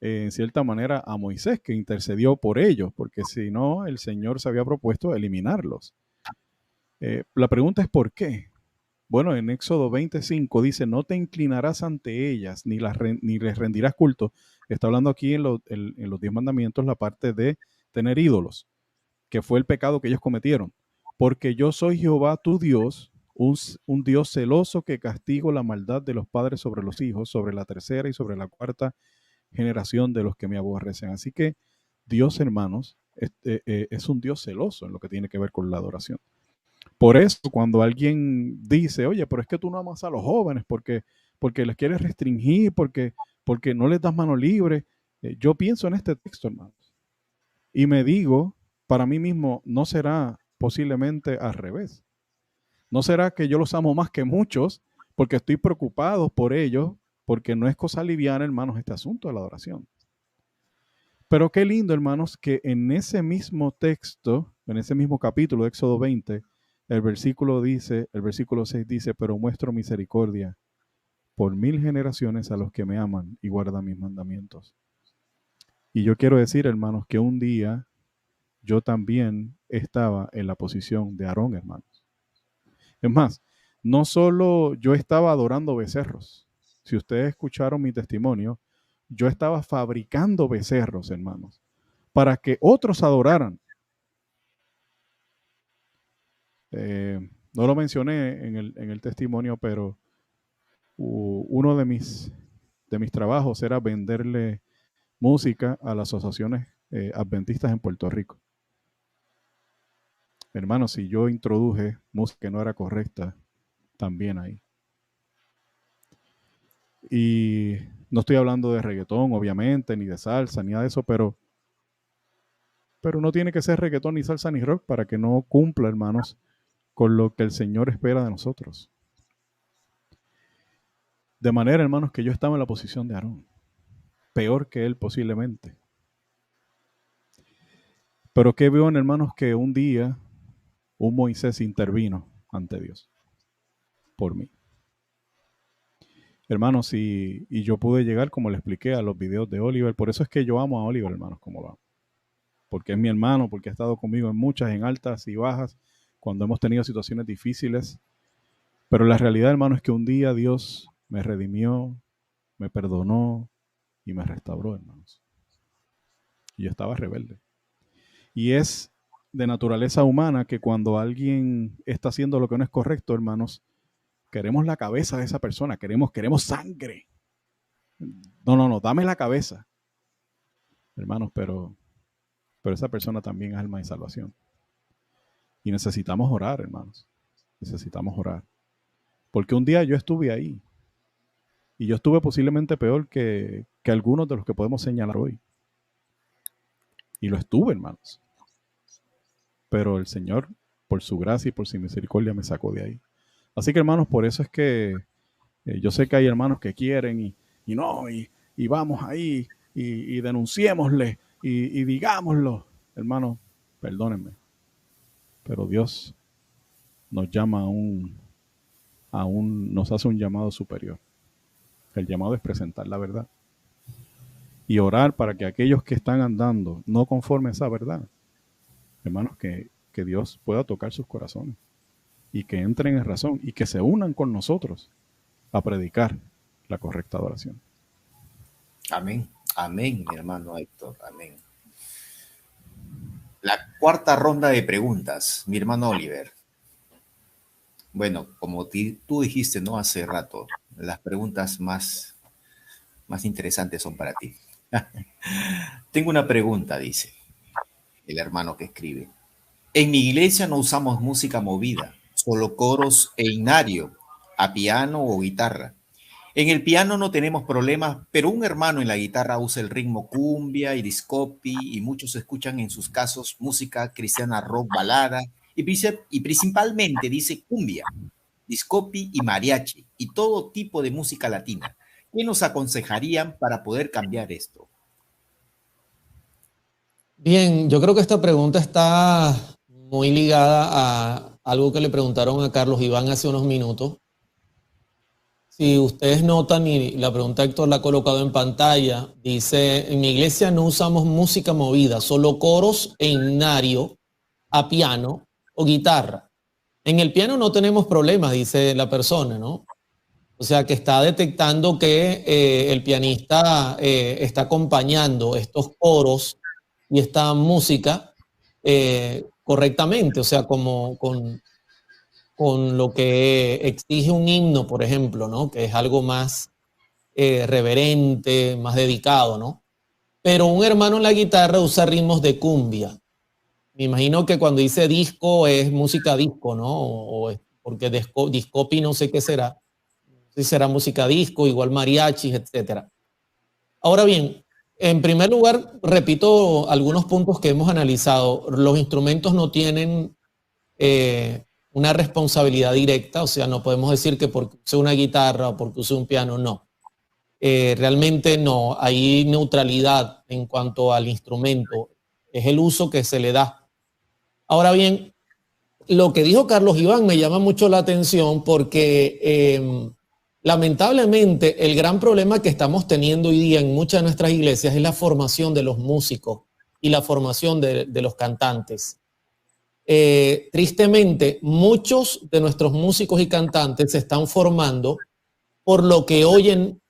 en cierta manera a Moisés, que intercedió por ellos, porque si no, el Señor se había propuesto eliminarlos. La pregunta es ¿por qué? Bueno, en Éxodo 25 dice, no te inclinarás ante ellas, ni les rendirás culto. Está hablando aquí en los 10 mandamientos la parte de tener ídolos, que fue el pecado que ellos cometieron. Porque yo soy Jehová tu Dios, un Dios celoso que castigo la maldad de los padres sobre los hijos, sobre la tercera y sobre la cuarta generación de los que me aborrecen. Así que Dios, hermanos, es un Dios celoso en lo que tiene que ver con la adoración. Por eso, cuando alguien dice, oye, pero es que tú no amas a los jóvenes porque les quieres restringir, porque no les das mano libre, yo pienso en este texto, hermanos, y me digo, para mí mismo, no será posiblemente al revés. No será que yo los amo más que muchos, porque estoy preocupado por ellos, porque no es cosa liviana, hermanos, este asunto de la adoración. Pero qué lindo, hermanos, que en ese mismo texto, en ese mismo capítulo de Éxodo 20, el versículo 6 dice, pero muestro misericordia por 1000 generaciones a los que me aman y guardan mis mandamientos. Y yo quiero decir, hermanos, que un día yo también estaba en la posición de Aarón, hermanos. Es más, no solo yo estaba adorando becerros. Si ustedes escucharon mi testimonio, yo estaba fabricando becerros, hermanos, para que otros adoraran. No lo mencioné en el testimonio, pero uno de mis trabajos era venderle música a las asociaciones adventistas en Puerto Rico. Hermanos, si yo introduje música que no era correcta, también ahí. Y no estoy hablando de reggaetón, obviamente, ni de salsa, ni nada de eso, pero no tiene que ser reggaetón, ni salsa, ni rock para que no cumpla, hermanos, con lo que el Señor espera de nosotros. De manera, hermanos, que yo estaba en la posición de Aarón. Peor que él posiblemente. Pero qué veo, hermanos, que un día un Moisés intervino ante Dios por mí. Hermanos, y yo pude llegar, como le expliqué, a los videos de Oliver. Por eso es que yo amo a Oliver, hermanos, como va. Porque es mi hermano, porque ha estado conmigo en muchas, en altas y bajas, cuando hemos tenido situaciones difíciles. Pero la realidad, hermano, es que un día Dios me redimió, me perdonó y me restauró, hermanos. Y yo estaba rebelde. Y es de naturaleza humana que cuando alguien está haciendo lo que no es correcto, hermanos, queremos la cabeza de esa persona, queremos sangre. No, dame la cabeza. Hermanos, pero esa persona también es alma de salvación. Y necesitamos orar, hermanos. Necesitamos orar. Porque un día yo estuve ahí. Y yo estuve posiblemente peor que algunos de los que podemos señalar hoy. Y lo estuve, hermanos. Pero el Señor, por su gracia y por su misericordia, me sacó de ahí. Así que, hermanos, por eso es que yo sé que hay hermanos que quieren y vamos ahí y denunciémosle y digámoslo. Hermanos, perdónenme. Pero Dios nos llama nos hace un llamado superior. El llamado es presentar la verdad. Y orar para que aquellos que están andando no conforme a esa verdad, hermanos, que Dios pueda tocar sus corazones y que entren en razón y que se unan con nosotros a predicar la correcta adoración. Amén, amén, mi hermano Héctor, amén. La cuarta ronda de preguntas, mi hermano Oliver. Bueno, como tú dijiste, ¿no? Hace rato, las preguntas más interesantes son para ti. Tengo una pregunta, dice el hermano que escribe. En mi iglesia no usamos música movida, solo coros e himnario, a piano o guitarra. En el piano no tenemos problemas, pero un hermano en la guitarra usa el ritmo cumbia y discopi y muchos escuchan en sus casos música cristiana rock balada y principalmente dice cumbia, discopi y mariachi y todo tipo de música latina. ¿Qué nos aconsejarían para poder cambiar esto? Bien, yo creo que esta pregunta está muy ligada a algo que le preguntaron a Carlos Iván hace unos minutos. Si ustedes notan, y la pregunta Héctor la ha colocado en pantalla, dice, en mi iglesia no usamos música movida, solo coros e himnario a piano o guitarra. En el piano no tenemos problemas, dice la persona, ¿no? O sea, que está detectando que el pianista está acompañando estos coros y esta música correctamente, o sea, como con lo que exige un himno, por ejemplo, ¿no? Que es algo más reverente, más dedicado, ¿no? Pero un hermano en la guitarra usa ritmos de cumbia. Me imagino que cuando dice disco es música disco, ¿no? Porque discopi no sé qué será. Si será música disco, igual mariachis, etcétera. Ahora bien, en primer lugar, repito algunos puntos que hemos analizado. Los instrumentos no tienen una responsabilidad directa, o sea, no podemos decir que porque use una guitarra o porque use un piano, no. Realmente no, hay neutralidad en cuanto al instrumento, es el uso que se le da. Ahora bien, lo que dijo Carlos Iván me llama mucho la atención porque lamentablemente el gran problema que estamos teniendo hoy día en muchas de nuestras iglesias es la formación de los músicos y la formación de los cantantes. Tristemente, muchos de nuestros músicos y cantantes se están formando por lo que oyen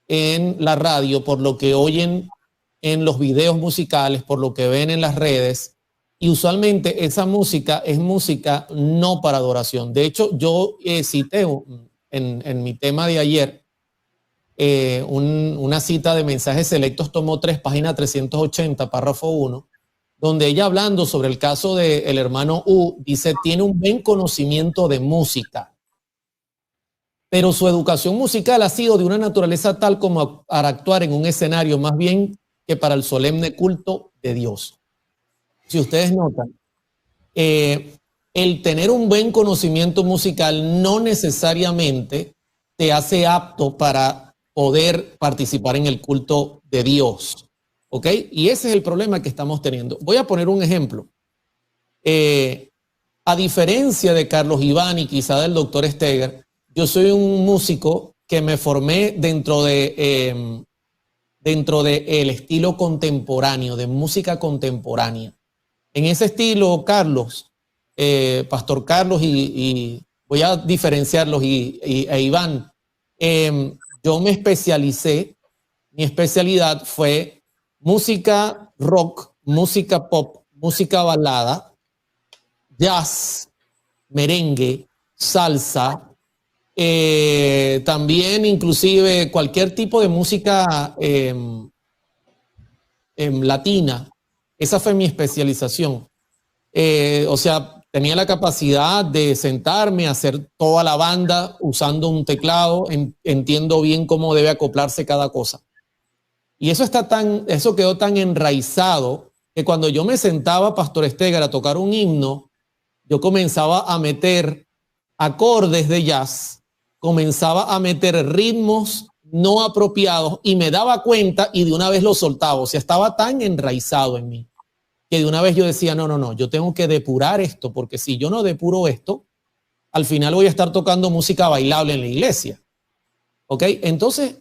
en la radio, por lo que oyen en los videos musicales, por lo que ven en las redes, y usualmente esa música es música no para adoración. De hecho, yo cité en mi tema de ayer una cita de Mensajes Selectos, tomo 3, página 380, párrafo 1, donde ella, hablando sobre el caso del hermano U, dice, tiene un buen conocimiento de música, pero su educación musical ha sido de una naturaleza tal como para actuar en un escenario más bien que para el solemne culto de Dios. Si ustedes notan, el tener un buen conocimiento musical no necesariamente te hace apto para poder participar en el culto de Dios. ¿Ok? Y ese es el problema que estamos teniendo. Voy a poner un ejemplo. A diferencia de Carlos Iván y quizá del doctor Steger, yo soy un músico que me formé dentro de el estilo contemporáneo, de música contemporánea. En ese estilo, Carlos, Pastor Carlos y voy a diferenciarlos e Iván, yo me especialicé, mi especialidad fue música rock, música pop, música balada, jazz, merengue, salsa, también inclusive cualquier tipo de música latina. Esa fue mi especialización. O sea, tenía la capacidad de sentarme, hacer toda la banda usando un teclado, entiendo bien cómo debe acoplarse cada cosa. Y eso quedó tan enraizado que cuando yo me sentaba, Pastor Steger, a tocar un himno, yo comenzaba a meter acordes de jazz, comenzaba a meter ritmos no apropiados y me daba cuenta y de una vez lo soltaba. O sea, estaba tan enraizado en mí que de una vez yo decía, no, yo tengo que depurar esto, porque si yo no depuro esto, al final voy a estar tocando música bailable en la iglesia. ¿Ok? Entonces,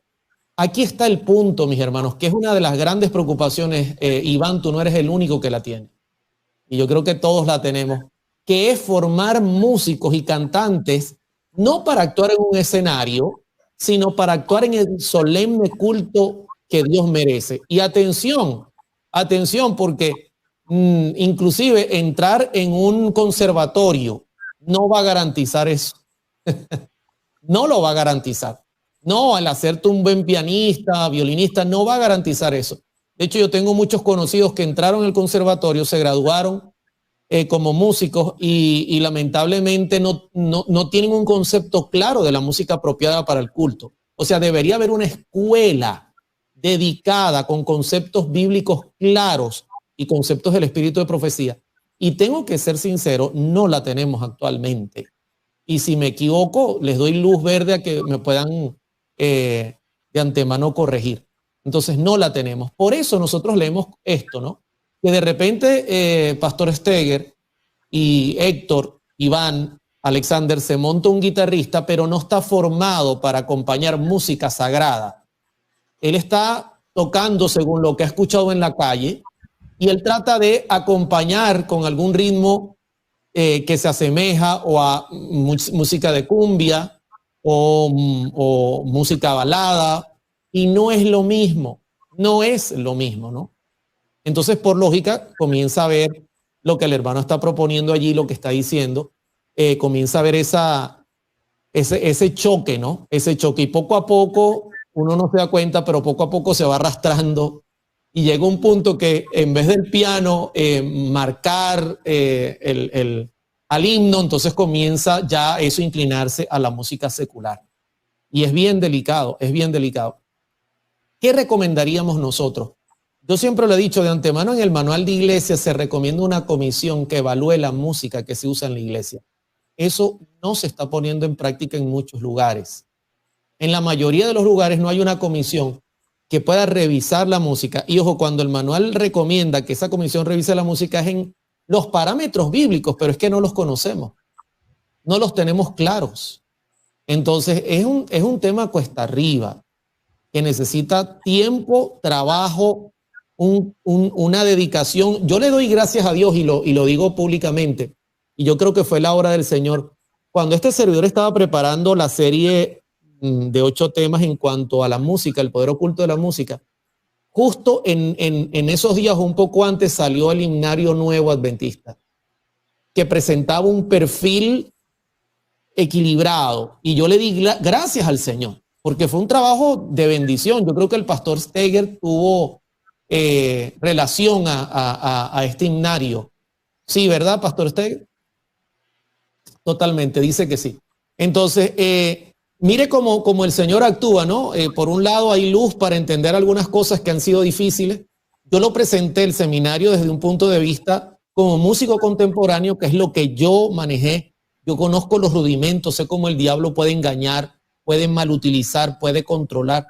aquí está el punto, mis hermanos, que es una de las grandes preocupaciones. Iván, tú no eres el único que la tiene. Y yo creo que todos la tenemos, que es formar músicos y cantantes, no para actuar en un escenario, sino para actuar en el solemne culto que Dios merece. Y atención, porque inclusive entrar en un conservatorio no va a garantizar eso. No lo va a garantizar. No, al hacerte un buen pianista, violinista, no va a garantizar eso. De hecho, yo tengo muchos conocidos que entraron al conservatorio, se graduaron como músicos y lamentablemente no tienen un concepto claro de la música apropiada para el culto. O sea, debería haber una escuela dedicada con conceptos bíblicos claros y conceptos del espíritu de profecía. Y tengo que ser sincero, no la tenemos actualmente. Y si me equivoco, les doy luz verde a que me puedan de antemano corregir. Entonces no la tenemos. Por eso nosotros leemos esto, ¿no? Que de repente Pastor Steger y Héctor, Iván, Alexander, se monta un guitarrista, pero no está formado para acompañar música sagrada. Él está tocando según lo que ha escuchado en la calle y él trata de acompañar con algún ritmo que se asemeja o a música de cumbia o música balada, y no es lo mismo, ¿no? Entonces, por lógica, comienza a ver lo que el hermano está proponiendo allí, lo que está diciendo, comienza a ver ese choque, ¿no? Ese choque, y poco a poco uno no se da cuenta, pero poco a poco se va arrastrando y llega un punto que en vez del piano marcar al himno, entonces comienza ya eso a inclinarse a la música secular. Y es bien delicado, es bien delicado. ¿Qué recomendaríamos nosotros? Yo siempre lo he dicho de antemano, en el manual de iglesia se recomienda una comisión que evalúe la música que se usa en la iglesia. Eso no se está poniendo en práctica en muchos lugares. En la mayoría de los lugares no hay una comisión que pueda revisar la música. Y ojo, cuando el manual recomienda que esa comisión revise la música es en los parámetros bíblicos, pero es que no los conocemos, no los tenemos claros. Entonces es un tema cuesta arriba, que necesita tiempo, trabajo, una dedicación. Yo le doy gracias a Dios y lo digo públicamente, y yo creo que fue la obra del Señor. Cuando este servidor estaba preparando la serie de 8 temas en cuanto a la música, el poder oculto de la música, justo en esos días, un poco antes, salió el himnario nuevo adventista, que presentaba un perfil equilibrado, y yo le di gracias al Señor, porque fue un trabajo de bendición. Yo creo que el pastor Steger tuvo relación a este himnario. Sí, ¿verdad, pastor Steger? Totalmente, dice que sí. Entonces, mire cómo el Señor actúa, ¿no? Por un lado hay luz para entender algunas cosas que han sido difíciles. Yo lo presenté el seminario desde un punto de vista como músico contemporáneo, que es lo que yo manejé. Yo conozco los rudimentos, sé cómo el diablo puede engañar, puede malutilizar, puede controlar.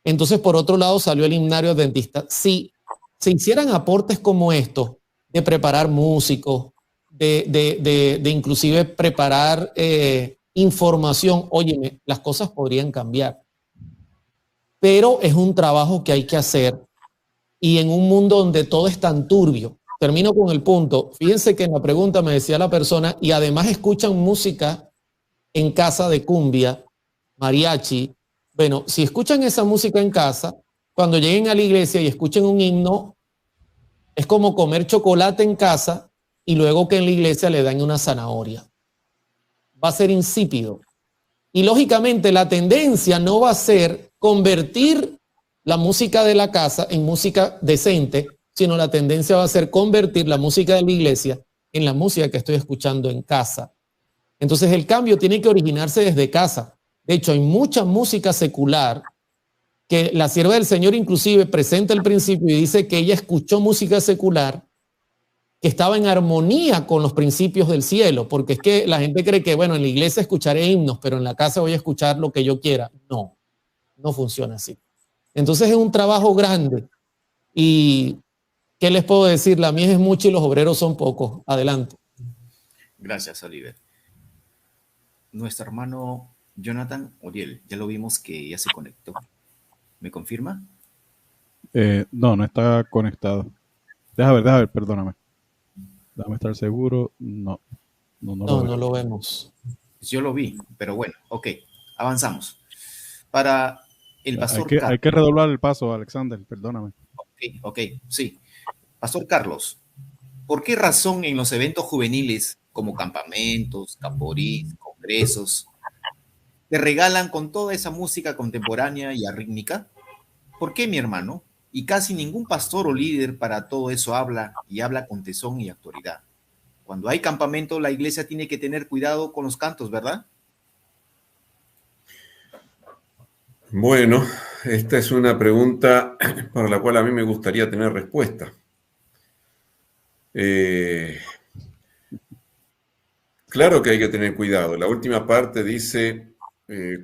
Entonces, por otro lado, salió el himnario adventista. Si se hicieran aportes como estos, de preparar músicos, de inclusive preparar información, óyeme, las cosas podrían cambiar. Pero es un trabajo que hay que hacer, y en un mundo donde todo es tan turbio. Termino con el punto. Fíjense que en la pregunta me decía la persona, y además escuchan música en casa de cumbia, mariachi. Bueno, si escuchan esa música en casa, cuando lleguen a la iglesia y escuchen un himno, es como comer chocolate en casa y luego que en la iglesia le dan una zanahoria. Va a ser insípido. Y lógicamente la tendencia no va a ser convertir la música de la casa en música decente, sino la tendencia va a ser convertir la música de la iglesia en la música que estoy escuchando en casa. Entonces el cambio tiene que originarse desde casa. De hecho, hay mucha música secular que la sierva del Señor inclusive presenta al principio y dice que ella escuchó música secular que estaba en armonía con los principios del cielo, porque es que la gente cree que, bueno, en la iglesia escucharé himnos, pero en la casa voy a escuchar lo que yo quiera. No, no funciona así. Entonces es un trabajo grande. Y ¿qué les puedo decir? La mies es mucha y los obreros son pocos. Adelante. Gracias, Oliver. Nuestro hermano Jonathan Oriel, ya lo vimos que ya se conectó. ¿Me confirma? No está conectado. Déjame ver, perdóname. Déjame estar seguro. No lo vemos. Yo lo vi, pero bueno, ok, avanzamos. Para el pastor Carlos. Hay que redoblar el paso, Alexander, perdóname. Ok, sí. Pastor Carlos, ¿por qué razón en los eventos juveniles como campamentos, caporís, congresos, te regalan con toda esa música contemporánea y arrítmica? ¿Por qué, mi hermano? Y casi ningún pastor o líder para todo eso habla con tesón y autoridad. Cuando hay campamento, la iglesia tiene que tener cuidado con los cantos, ¿verdad? Bueno, esta es una pregunta para la cual a mí me gustaría tener respuesta. Claro que hay que tener cuidado. La última parte dice,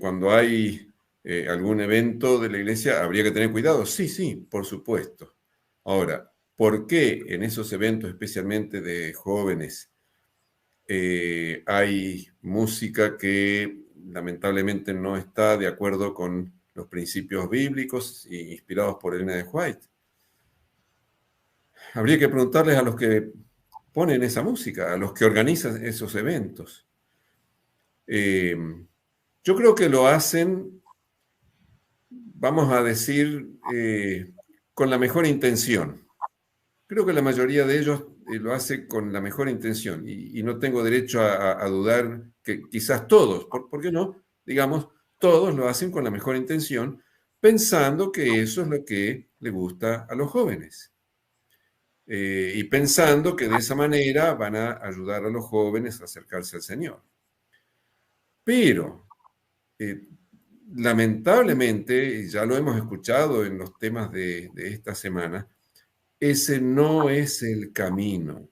cuando hay algún evento de la iglesia, ¿habría que tener cuidado? Sí, por supuesto. Ahora, ¿por qué en esos eventos, especialmente de jóvenes, Hay música que lamentablemente no está de acuerdo con los principios bíblicos inspirados por Elena de White. Habría que preguntarles a los que ponen esa música, a los que organizan esos eventos. Yo creo que lo hacen, vamos a decir, con la mejor intención. Creo que la mayoría de ellos lo hace con la mejor intención y no tengo derecho a dudar que quizás todos, ¿por qué no? Digamos, todos lo hacen con la mejor intención, pensando que eso es lo que le gusta a los jóvenes. Y pensando que de esa manera van a ayudar a los jóvenes a acercarse al Señor. Pero, lamentablemente, y ya lo hemos escuchado en los temas de esta semana, ese no es el camino.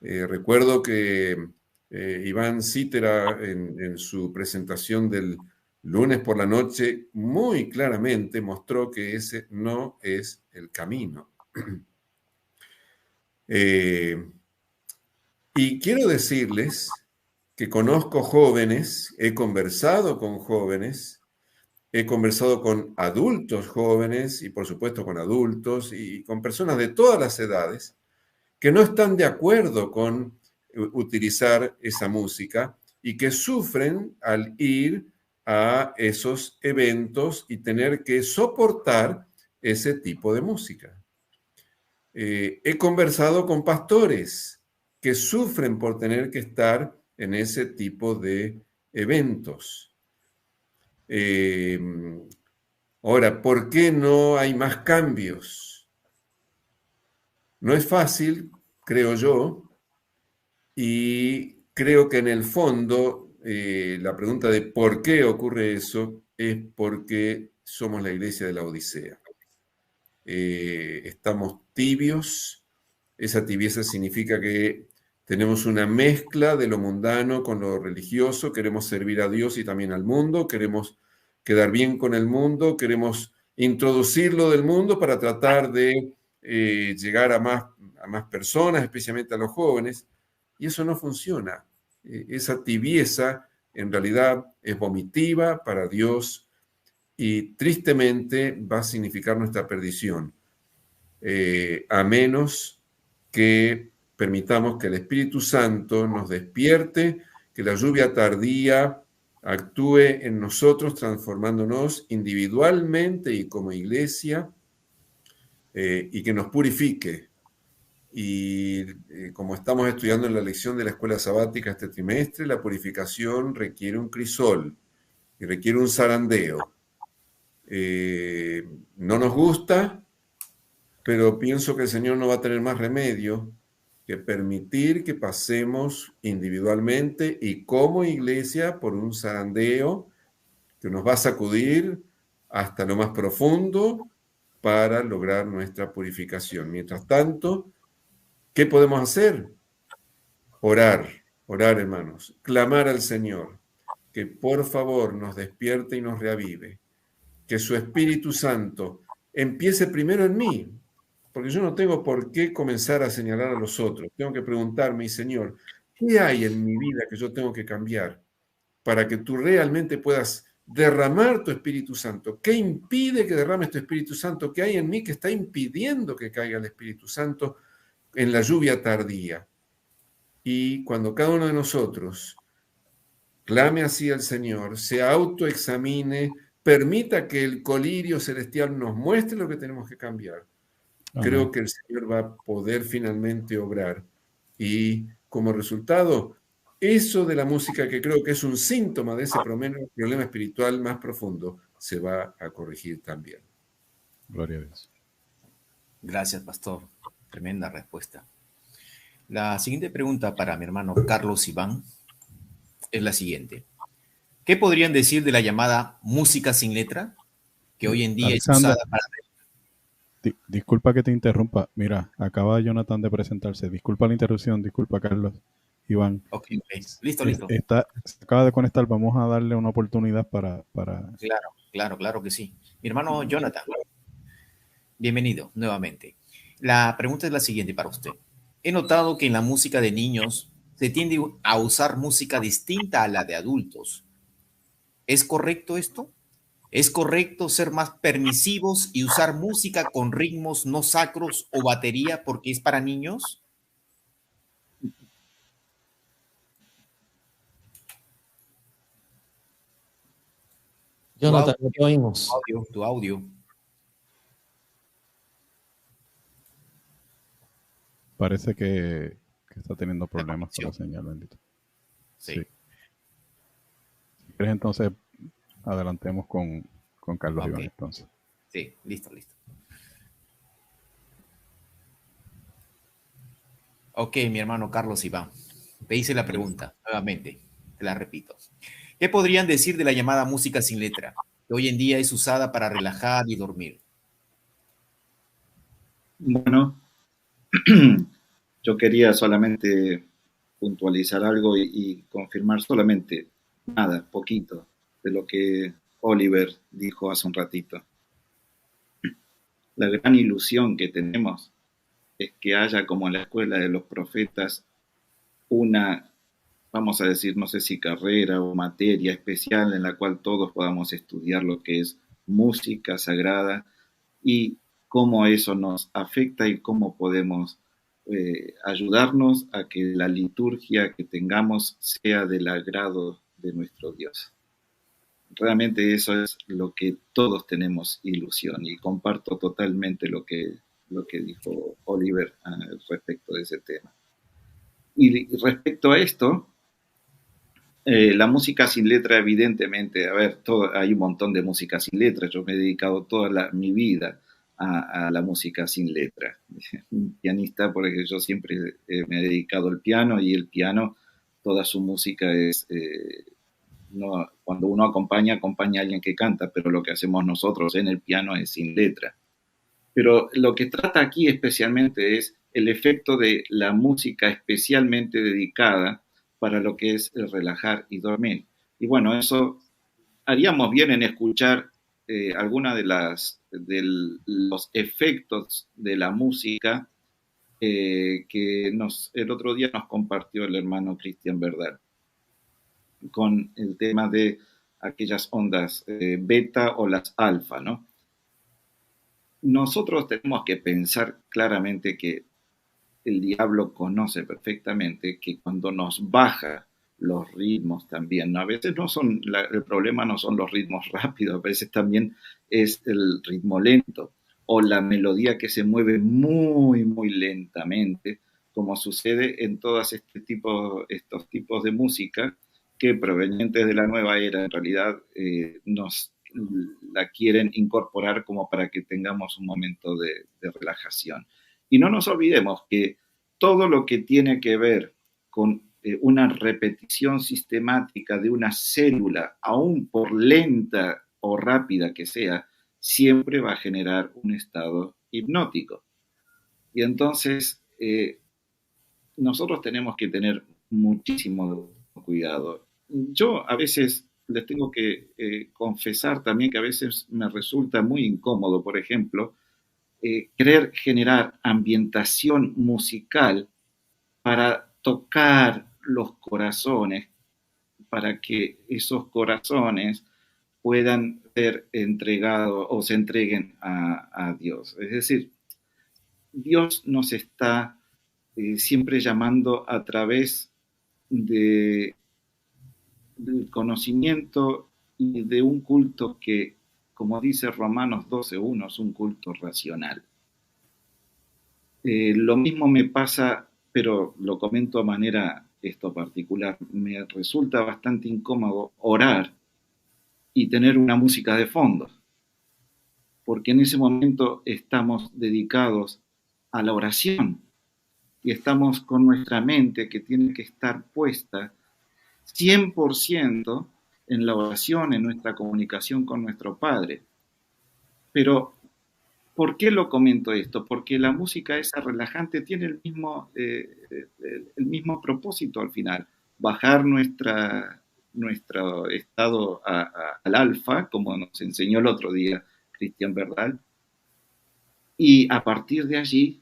Recuerdo que Iván Cítera en su presentación del lunes por la noche muy claramente mostró que ese no es el camino. Y quiero decirles que conozco jóvenes, he conversado con jóvenes, he conversado con adultos jóvenes y por supuesto con adultos y con personas de todas las edades que no están de acuerdo con utilizar esa música y que sufren al ir a esos eventos y tener que soportar ese tipo de música. He conversado con pastores que sufren por tener que estar en ese tipo de eventos. Ahora, ¿por qué no hay más cambios? No es fácil, creo yo, y creo que en el fondo la pregunta de por qué ocurre eso es porque somos la iglesia de la Odisea. Estamos tibios, esa tibieza significa que tenemos una mezcla de lo mundano con lo religioso, queremos servir a Dios y también al mundo, queremos quedar bien con el mundo, queremos introducirlo del mundo para tratar de llegar a más personas, especialmente a los jóvenes, y eso no funciona. Esa tibieza en realidad es vomitiva para Dios y tristemente va a significar nuestra perdición, a menos que permitamos que el Espíritu Santo nos despierte, que la lluvia tardía actúe en nosotros, transformándonos individualmente y como iglesia, y que nos purifique. Y como estamos estudiando en la lección de la escuela sabática este trimestre, la purificación requiere un crisol y requiere un zarandeo. No nos gusta, pero pienso que el Señor no va a tener más remedio que permitir que pasemos individualmente y como iglesia por un zarandeo que nos va a sacudir hasta lo más profundo para lograr nuestra purificación. Mientras tanto, ¿qué podemos hacer? Orar, hermanos, clamar al Señor, que por favor nos despierte y nos reavive, que su Espíritu Santo empiece primero en mí, porque yo no tengo por qué comenzar a señalar a los otros. Tengo que preguntarme, Señor, ¿qué hay en mi vida que yo tengo que cambiar para que tú realmente puedas derramar tu Espíritu Santo? ¿Qué impide que derrames tu Espíritu Santo? ¿Qué hay en mí que está impidiendo que caiga el Espíritu Santo en la lluvia tardía? Y cuando cada uno de nosotros clame así al Señor, se autoexamine, permita que el colirio celestial nos muestre lo que tenemos que cambiar, creo que el Señor va a poder finalmente obrar. Y como resultado, eso de la música, que creo que es un síntoma de ese problema espiritual más profundo, se va a corregir también. Gloria a Dios. Gracias, pastor. Tremenda respuesta. La siguiente pregunta para mi hermano Carlos Iván es la siguiente. ¿Qué podrían decir de la llamada música sin letra, que hoy en día Alexander, es usada para... Disculpa que te interrumpa. Mira, acaba Jonathan de presentarse. Disculpa la interrupción, disculpa Carlos. Iván. Ok, listo. Se acaba de conectar, vamos a darle una oportunidad para... Claro que sí. Mi hermano Jonathan, bienvenido nuevamente. La pregunta es la siguiente para usted. He notado que en la música de niños se tiende a usar música distinta a la de adultos. ¿Es correcto esto? ¿Es correcto ser más permisivos y usar música con ritmos no sacros o batería porque es para niños? Jonathan, ¿qué oímos? Tu audio. Parece que está teniendo problemas con la señal, bendito. Sí. Si quieres, entonces, adelantemos con Carlos Ok. Iván, entonces. Sí, listo. Ok, mi hermano Carlos Iván. Te hice la pregunta, nuevamente, te la repito. ¿Qué podrían decir de la llamada música sin letra, que hoy en día es usada para relajar y dormir? Bueno, yo quería solamente puntualizar algo y confirmar solamente nada, poquito, de lo que Oliver dijo hace un ratito. La gran ilusión que tenemos es que haya, como en la escuela de los profetas, una, vamos a decir, no sé si carrera o materia especial en la cual todos podamos estudiar lo que es música sagrada y cómo eso nos afecta y cómo podemos ayudarnos a que la liturgia que tengamos sea del agrado de nuestro Dios. Realmente eso es lo que todos tenemos ilusión y comparto totalmente lo que dijo Oliver respecto de ese tema. Y respecto a esto, la música sin letra, evidentemente, a ver, hay un montón de música sin letra. Yo me he dedicado toda mi vida a la música sin letra. Un pianista, porque yo siempre me he dedicado al piano y el piano, toda su música es, no, cuando uno acompaña a alguien que canta, pero lo que hacemos nosotros en el piano es sin letra. Pero lo que trata aquí especialmente es el efecto de la música especialmente dedicada para lo que es el relajar y dormir. Y bueno, eso haríamos bien en escuchar alguna de los efectos de la música que el otro día nos compartió el hermano Cristian Verdad con el tema de aquellas ondas beta o las alfa, ¿no? Nosotros tenemos que pensar claramente que el diablo conoce perfectamente que cuando nos baja los ritmos también, ¿no? A veces el problema no son los ritmos rápidos, a veces también es el ritmo lento o la melodía que se mueve muy, muy lentamente, como sucede en todos estos tipos de música que provenientes de la nueva era en realidad nos la quieren incorporar como para que tengamos un momento de relajación. Y no nos olvidemos que todo lo que tiene que ver con una repetición sistemática de una célula, aún por lenta o rápida que sea, siempre va a generar un estado hipnótico. Y entonces nosotros tenemos que tener muchísimo cuidado. Yo a veces les tengo que confesar también que a veces me resulta muy incómodo, por ejemplo, querer generar ambientación musical para tocar los corazones, para que esos corazones puedan ser entregados o se entreguen a Dios. Es decir, Dios nos está siempre llamando a través del conocimiento y de un culto que, como dice Romanos 12:1, es un culto racional. Lo mismo me pasa, pero lo comento a manera particular, me resulta bastante incómodo orar y tener una música de fondo, porque en ese momento estamos dedicados a la oración y estamos con nuestra mente que tiene que estar puesta 100% en la oración, en nuestra comunicación con nuestro Padre. Pero ¿por qué lo comento esto? Porque la música esa relajante tiene el mismo propósito al final, bajar nuestro estado al alfa, como nos enseñó el otro día Cristian Verdal, y a partir de allí,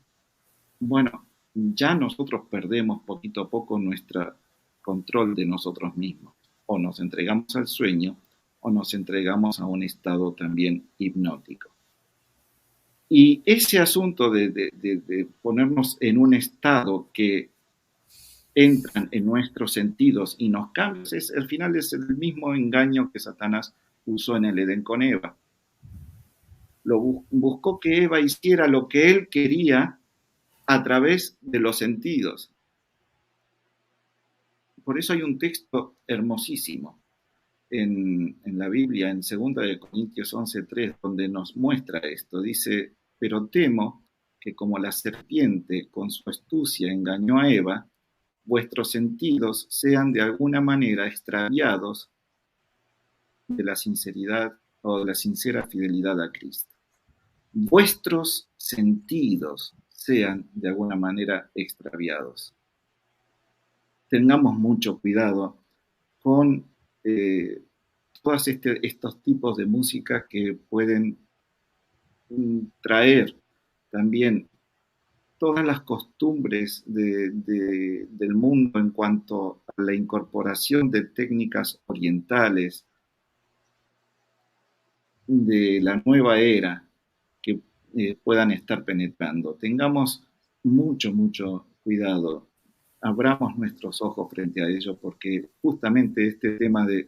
bueno, ya nosotros perdemos poquito a poco nuestro control de nosotros mismos. O nos entregamos al sueño o nos entregamos a un estado también hipnótico. Y ese asunto de ponernos en un estado que entran en nuestros sentidos y nos cambian, al final es el mismo engaño que Satanás usó en el Edén con Eva. Buscó que Eva hiciera lo que él quería a través de los sentidos. Por eso hay un texto hermosísimo en la Biblia, en 2 Corintios 11:3, donde nos muestra esto. Dice, pero temo que como la serpiente con su astucia engañó a Eva, vuestros sentidos sean de alguna manera extraviados de la sinceridad o de la sincera fidelidad a Cristo. Vuestros sentidos sean de alguna manera extraviados. Tengamos mucho cuidado con todos estos tipos de música que pueden traer también todas las costumbres del mundo en cuanto a la incorporación de técnicas orientales de la nueva era que puedan estar penetrando. Tengamos mucho cuidado. Abramos nuestros ojos frente a ello, porque justamente este tema de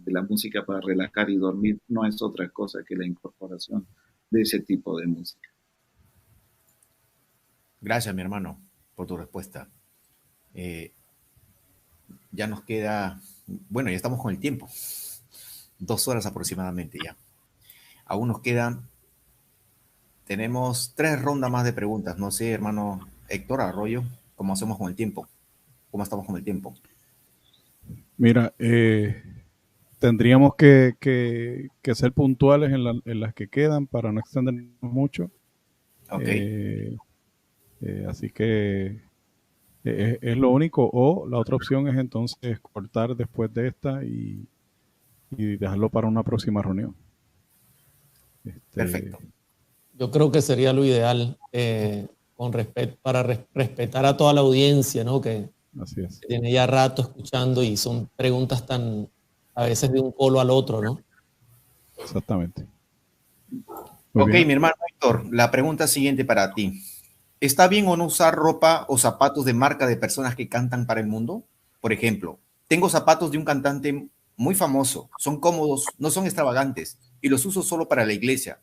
la música para relajar y dormir no es otra cosa que la incorporación de ese tipo de música. Gracias, mi hermano, por tu respuesta. Ya nos queda, bueno, ya estamos con el tiempo, 2 horas aproximadamente ya. Aún nos quedan, tenemos 3 rondas más de preguntas. No sé, hermano Héctor Arroyo, ¿cómo hacemos con el tiempo? ¿Cómo estamos con el tiempo? Mira, tendríamos que ser puntuales en las que quedan para no extendernos mucho. Ok. Así que es lo único. O la otra opción es entonces cortar después de esta y dejarlo para una próxima reunión. Perfecto. Yo creo que sería lo ideal para respetar a toda la audiencia, ¿no? Que así es. Tiene ya rato escuchando y son preguntas tan a veces de un polo al otro, ¿no? Exactamente. Ok, mi hermano Héctor, la pregunta siguiente para ti. ¿Está bien o no usar ropa o zapatos de marca de personas que cantan para el mundo? Por ejemplo, tengo zapatos de un cantante muy famoso, son cómodos, no son extravagantes y los uso solo para la iglesia,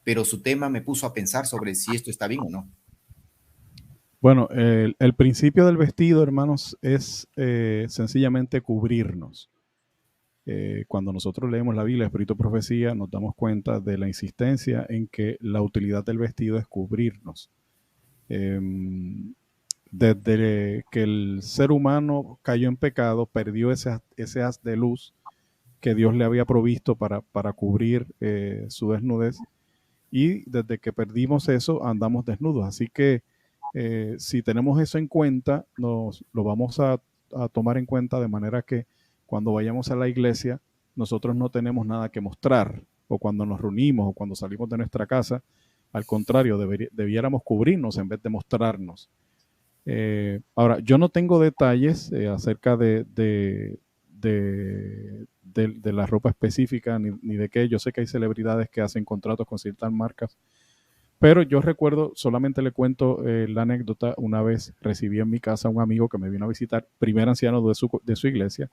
pero su tema me puso a pensar sobre si esto está bien o no. Bueno, el principio del vestido, hermanos, es sencillamente cubrirnos. Cuando nosotros leemos la Biblia, Espíritu y Profecía, nos damos cuenta de la insistencia en que la utilidad del vestido es cubrirnos. Desde que el ser humano cayó en pecado, perdió ese haz de luz que Dios le había provisto para cubrir su desnudez, y desde que perdimos eso andamos desnudos. Así que si tenemos eso en cuenta, lo vamos a tomar en cuenta, de manera que cuando vayamos a la iglesia nosotros no tenemos nada que mostrar, o cuando nos reunimos o cuando salimos de nuestra casa. Al contrario, debiéramos cubrirnos en vez de mostrarnos. Ahora, yo no tengo detalles acerca de la ropa específica, ni de qué. Yo sé que hay celebridades que hacen contratos con ciertas marcas, pero yo recuerdo, solamente le cuento la anécdota. Una vez recibí en mi casa a un amigo que me vino a visitar, primer anciano de su iglesia,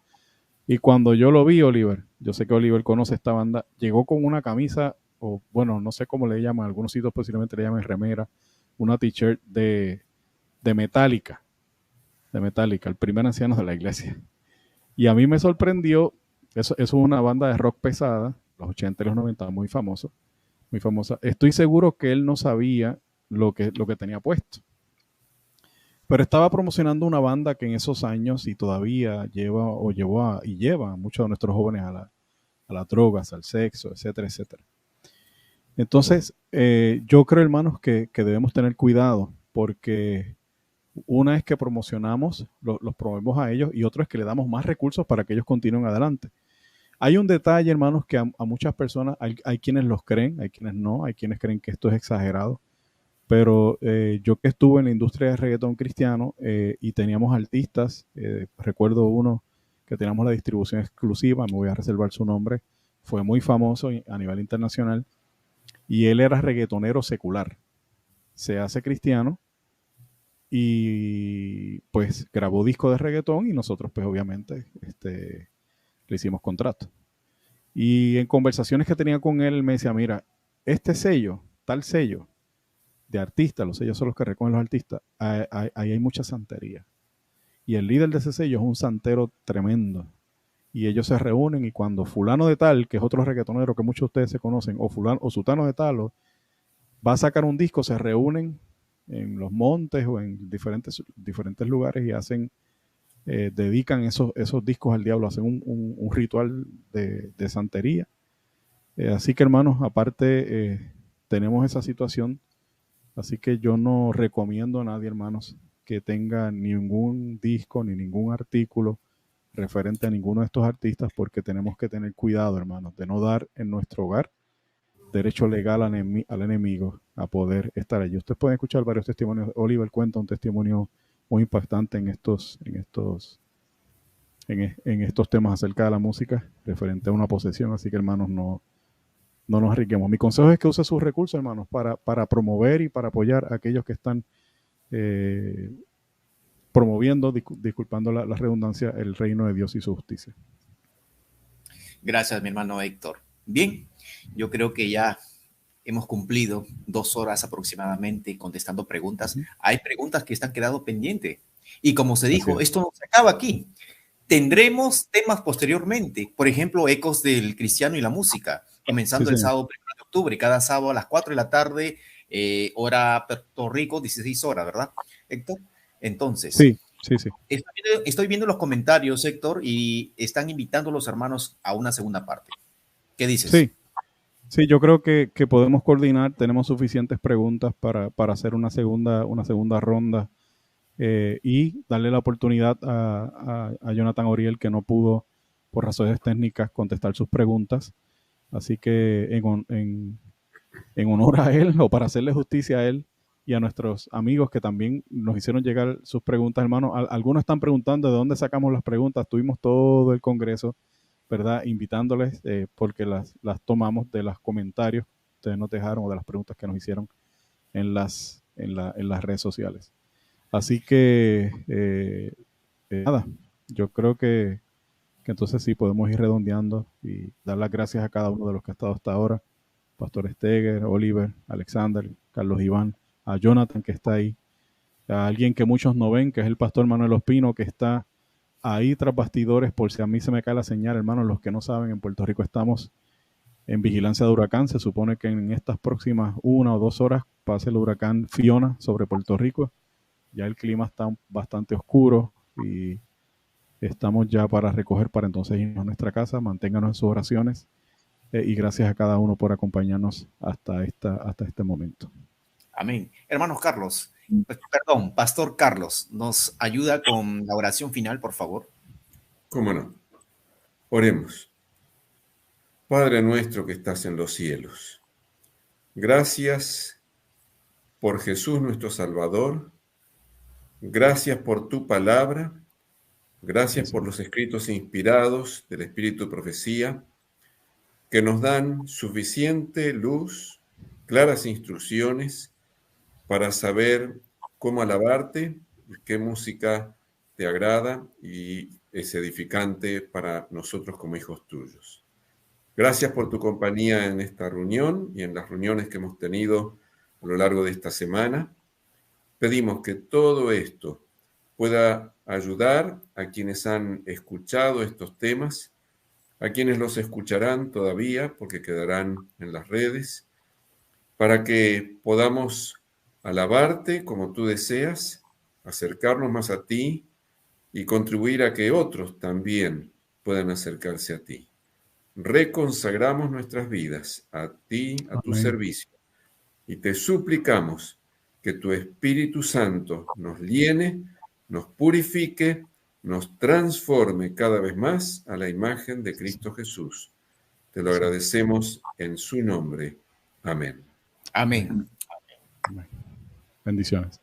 y cuando yo lo vi, Oliver, yo sé que Oliver conoce esta banda, llegó con una camisa, o bueno, no sé cómo le llaman, algunos sitios posiblemente le llaman remera, una t-shirt de Metallica, el primer anciano de la iglesia. Y a mí me sorprendió. Eso es una banda de rock pesada, los 80 y los 90, muy famosa. Estoy seguro que él no sabía lo que tenía puesto, pero estaba promocionando una banda que en esos años y todavía lleva a muchos de nuestros jóvenes a las drogas, al sexo, etcétera, etcétera. Entonces, yo creo, hermanos, que debemos tener cuidado, porque una es que promocionamos, los promovemos a ellos, y otro es que le damos más recursos para que ellos continúen adelante. Hay un detalle, hermanos, que a muchas personas, hay quienes los creen, hay quienes no, hay quienes creen que esto es exagerado, Pero yo que estuve en la industria de reggaetón cristiano y teníamos artistas, recuerdo uno que teníamos la distribución exclusiva, me voy a reservar su nombre, fue muy famoso a nivel internacional, y él era reggaetonero secular. Se hace cristiano y pues grabó disco de reggaetón y nosotros pues obviamente le hicimos contrato. Y en conversaciones que tenía con él me decía, mira, este sello, tal sello de artistas, los sellos son los que recogen los artistas, ahí hay mucha santería. Y el líder de ese sello es un santero tremendo. Y ellos se reúnen y cuando fulano de tal, que es otro reggaetonero que muchos de ustedes se conocen, o fulano o sutano de tal, va a sacar un disco, se reúnen en los montes o en diferentes lugares y hacen, dedican esos discos al diablo, hacen un ritual de santería. Así que hermanos, aparte tenemos esa situación, así que yo no recomiendo a nadie, hermanos, que tenga ningún disco ni ningún artículo referente a ninguno de estos artistas, porque tenemos que tener cuidado, hermanos, de no dar en nuestro hogar derecho legal al enemigo a poder estar allí. Ustedes pueden escuchar varios testimonios. Oliver cuenta un testimonio muy impactante en estos temas acerca de la música, referente a una posesión. Así que, hermanos, no nos arriesguemos. Mi consejo es que use sus recursos, hermanos, para promover y para apoyar a aquellos que están promoviendo, disculpando la redundancia, el reino de Dios y su justicia. Gracias, mi hermano Héctor. Bien, yo creo que ya hemos cumplido 2 horas aproximadamente contestando preguntas. Hay preguntas que están quedando pendientes. Y como se dijo, esto no se acaba aquí. Tendremos temas posteriormente. Por ejemplo, ecos del cristiano y la música, comenzando el sábado 1 de octubre, cada sábado a las 4 de la tarde, hora Puerto Rico, 16 horas, ¿verdad, Héctor? Entonces, sí. Estoy viendo los comentarios, Héctor, y están invitando a los hermanos a una segunda parte. ¿Qué dices? Sí, yo creo que podemos coordinar, tenemos suficientes preguntas para hacer una segunda ronda y darle la oportunidad a Jonathan Oriel, que no pudo por razones técnicas contestar sus preguntas. Así que en honor a él, o para hacerle justicia a él y a nuestros amigos que también nos hicieron llegar sus preguntas, hermanos. Algunos están preguntando de dónde sacamos las preguntas. Tuvimos todo el congreso, ¿verdad? Invitándoles, porque las tomamos de los comentarios que ustedes nos dejaron o de las preguntas que nos hicieron en las redes sociales. Así que, nada, yo creo que entonces sí podemos ir redondeando y dar las gracias a cada uno de los que ha estado hasta ahora. Pastor Steger, Oliver, Alexander, Carlos Iván, a Jonathan que está ahí, a alguien que muchos no ven, que es el pastor Manuel Ospino, que está ahí tras bastidores, por si a mí se me cae la señal, hermanos. Los que no saben, en Puerto Rico estamos en vigilancia de huracán. Se supone que en estas próximas 1 o 2 horas pase el huracán Fiona sobre Puerto Rico. Ya el clima está bastante oscuro y estamos ya para recoger, para entonces irnos a nuestra casa. Manténganos en sus oraciones y gracias a cada uno por acompañarnos hasta este momento. Amén. Hermanos Carlos, Pastor Carlos, ¿nos ayuda con la oración final, por favor? ¿Cómo no? Oremos. Padre nuestro que estás en los cielos, gracias por Jesús nuestro Salvador, gracias por tu palabra, gracias por los escritos inspirados del Espíritu de Profecía, que nos dan suficiente luz, claras instrucciones para saber cómo alabarte, qué música te agrada y es edificante para nosotros como hijos tuyos. Gracias por tu compañía en esta reunión y en las reuniones que hemos tenido a lo largo de esta semana. Pedimos que todo esto pueda ayudar a quienes han escuchado estos temas, a quienes los escucharán todavía porque quedarán en las redes, para que podamos alabarte como tú deseas, acercarnos más a ti y contribuir a que otros también puedan acercarse a ti. Reconsagramos nuestras vidas a ti, a tu servicio, y te suplicamos que tu Espíritu Santo nos llene, nos purifique, nos transforme cada vez más a la imagen de Cristo Jesús. Te lo agradecemos en su nombre. Amén. Amén. Amén. Bendiciones.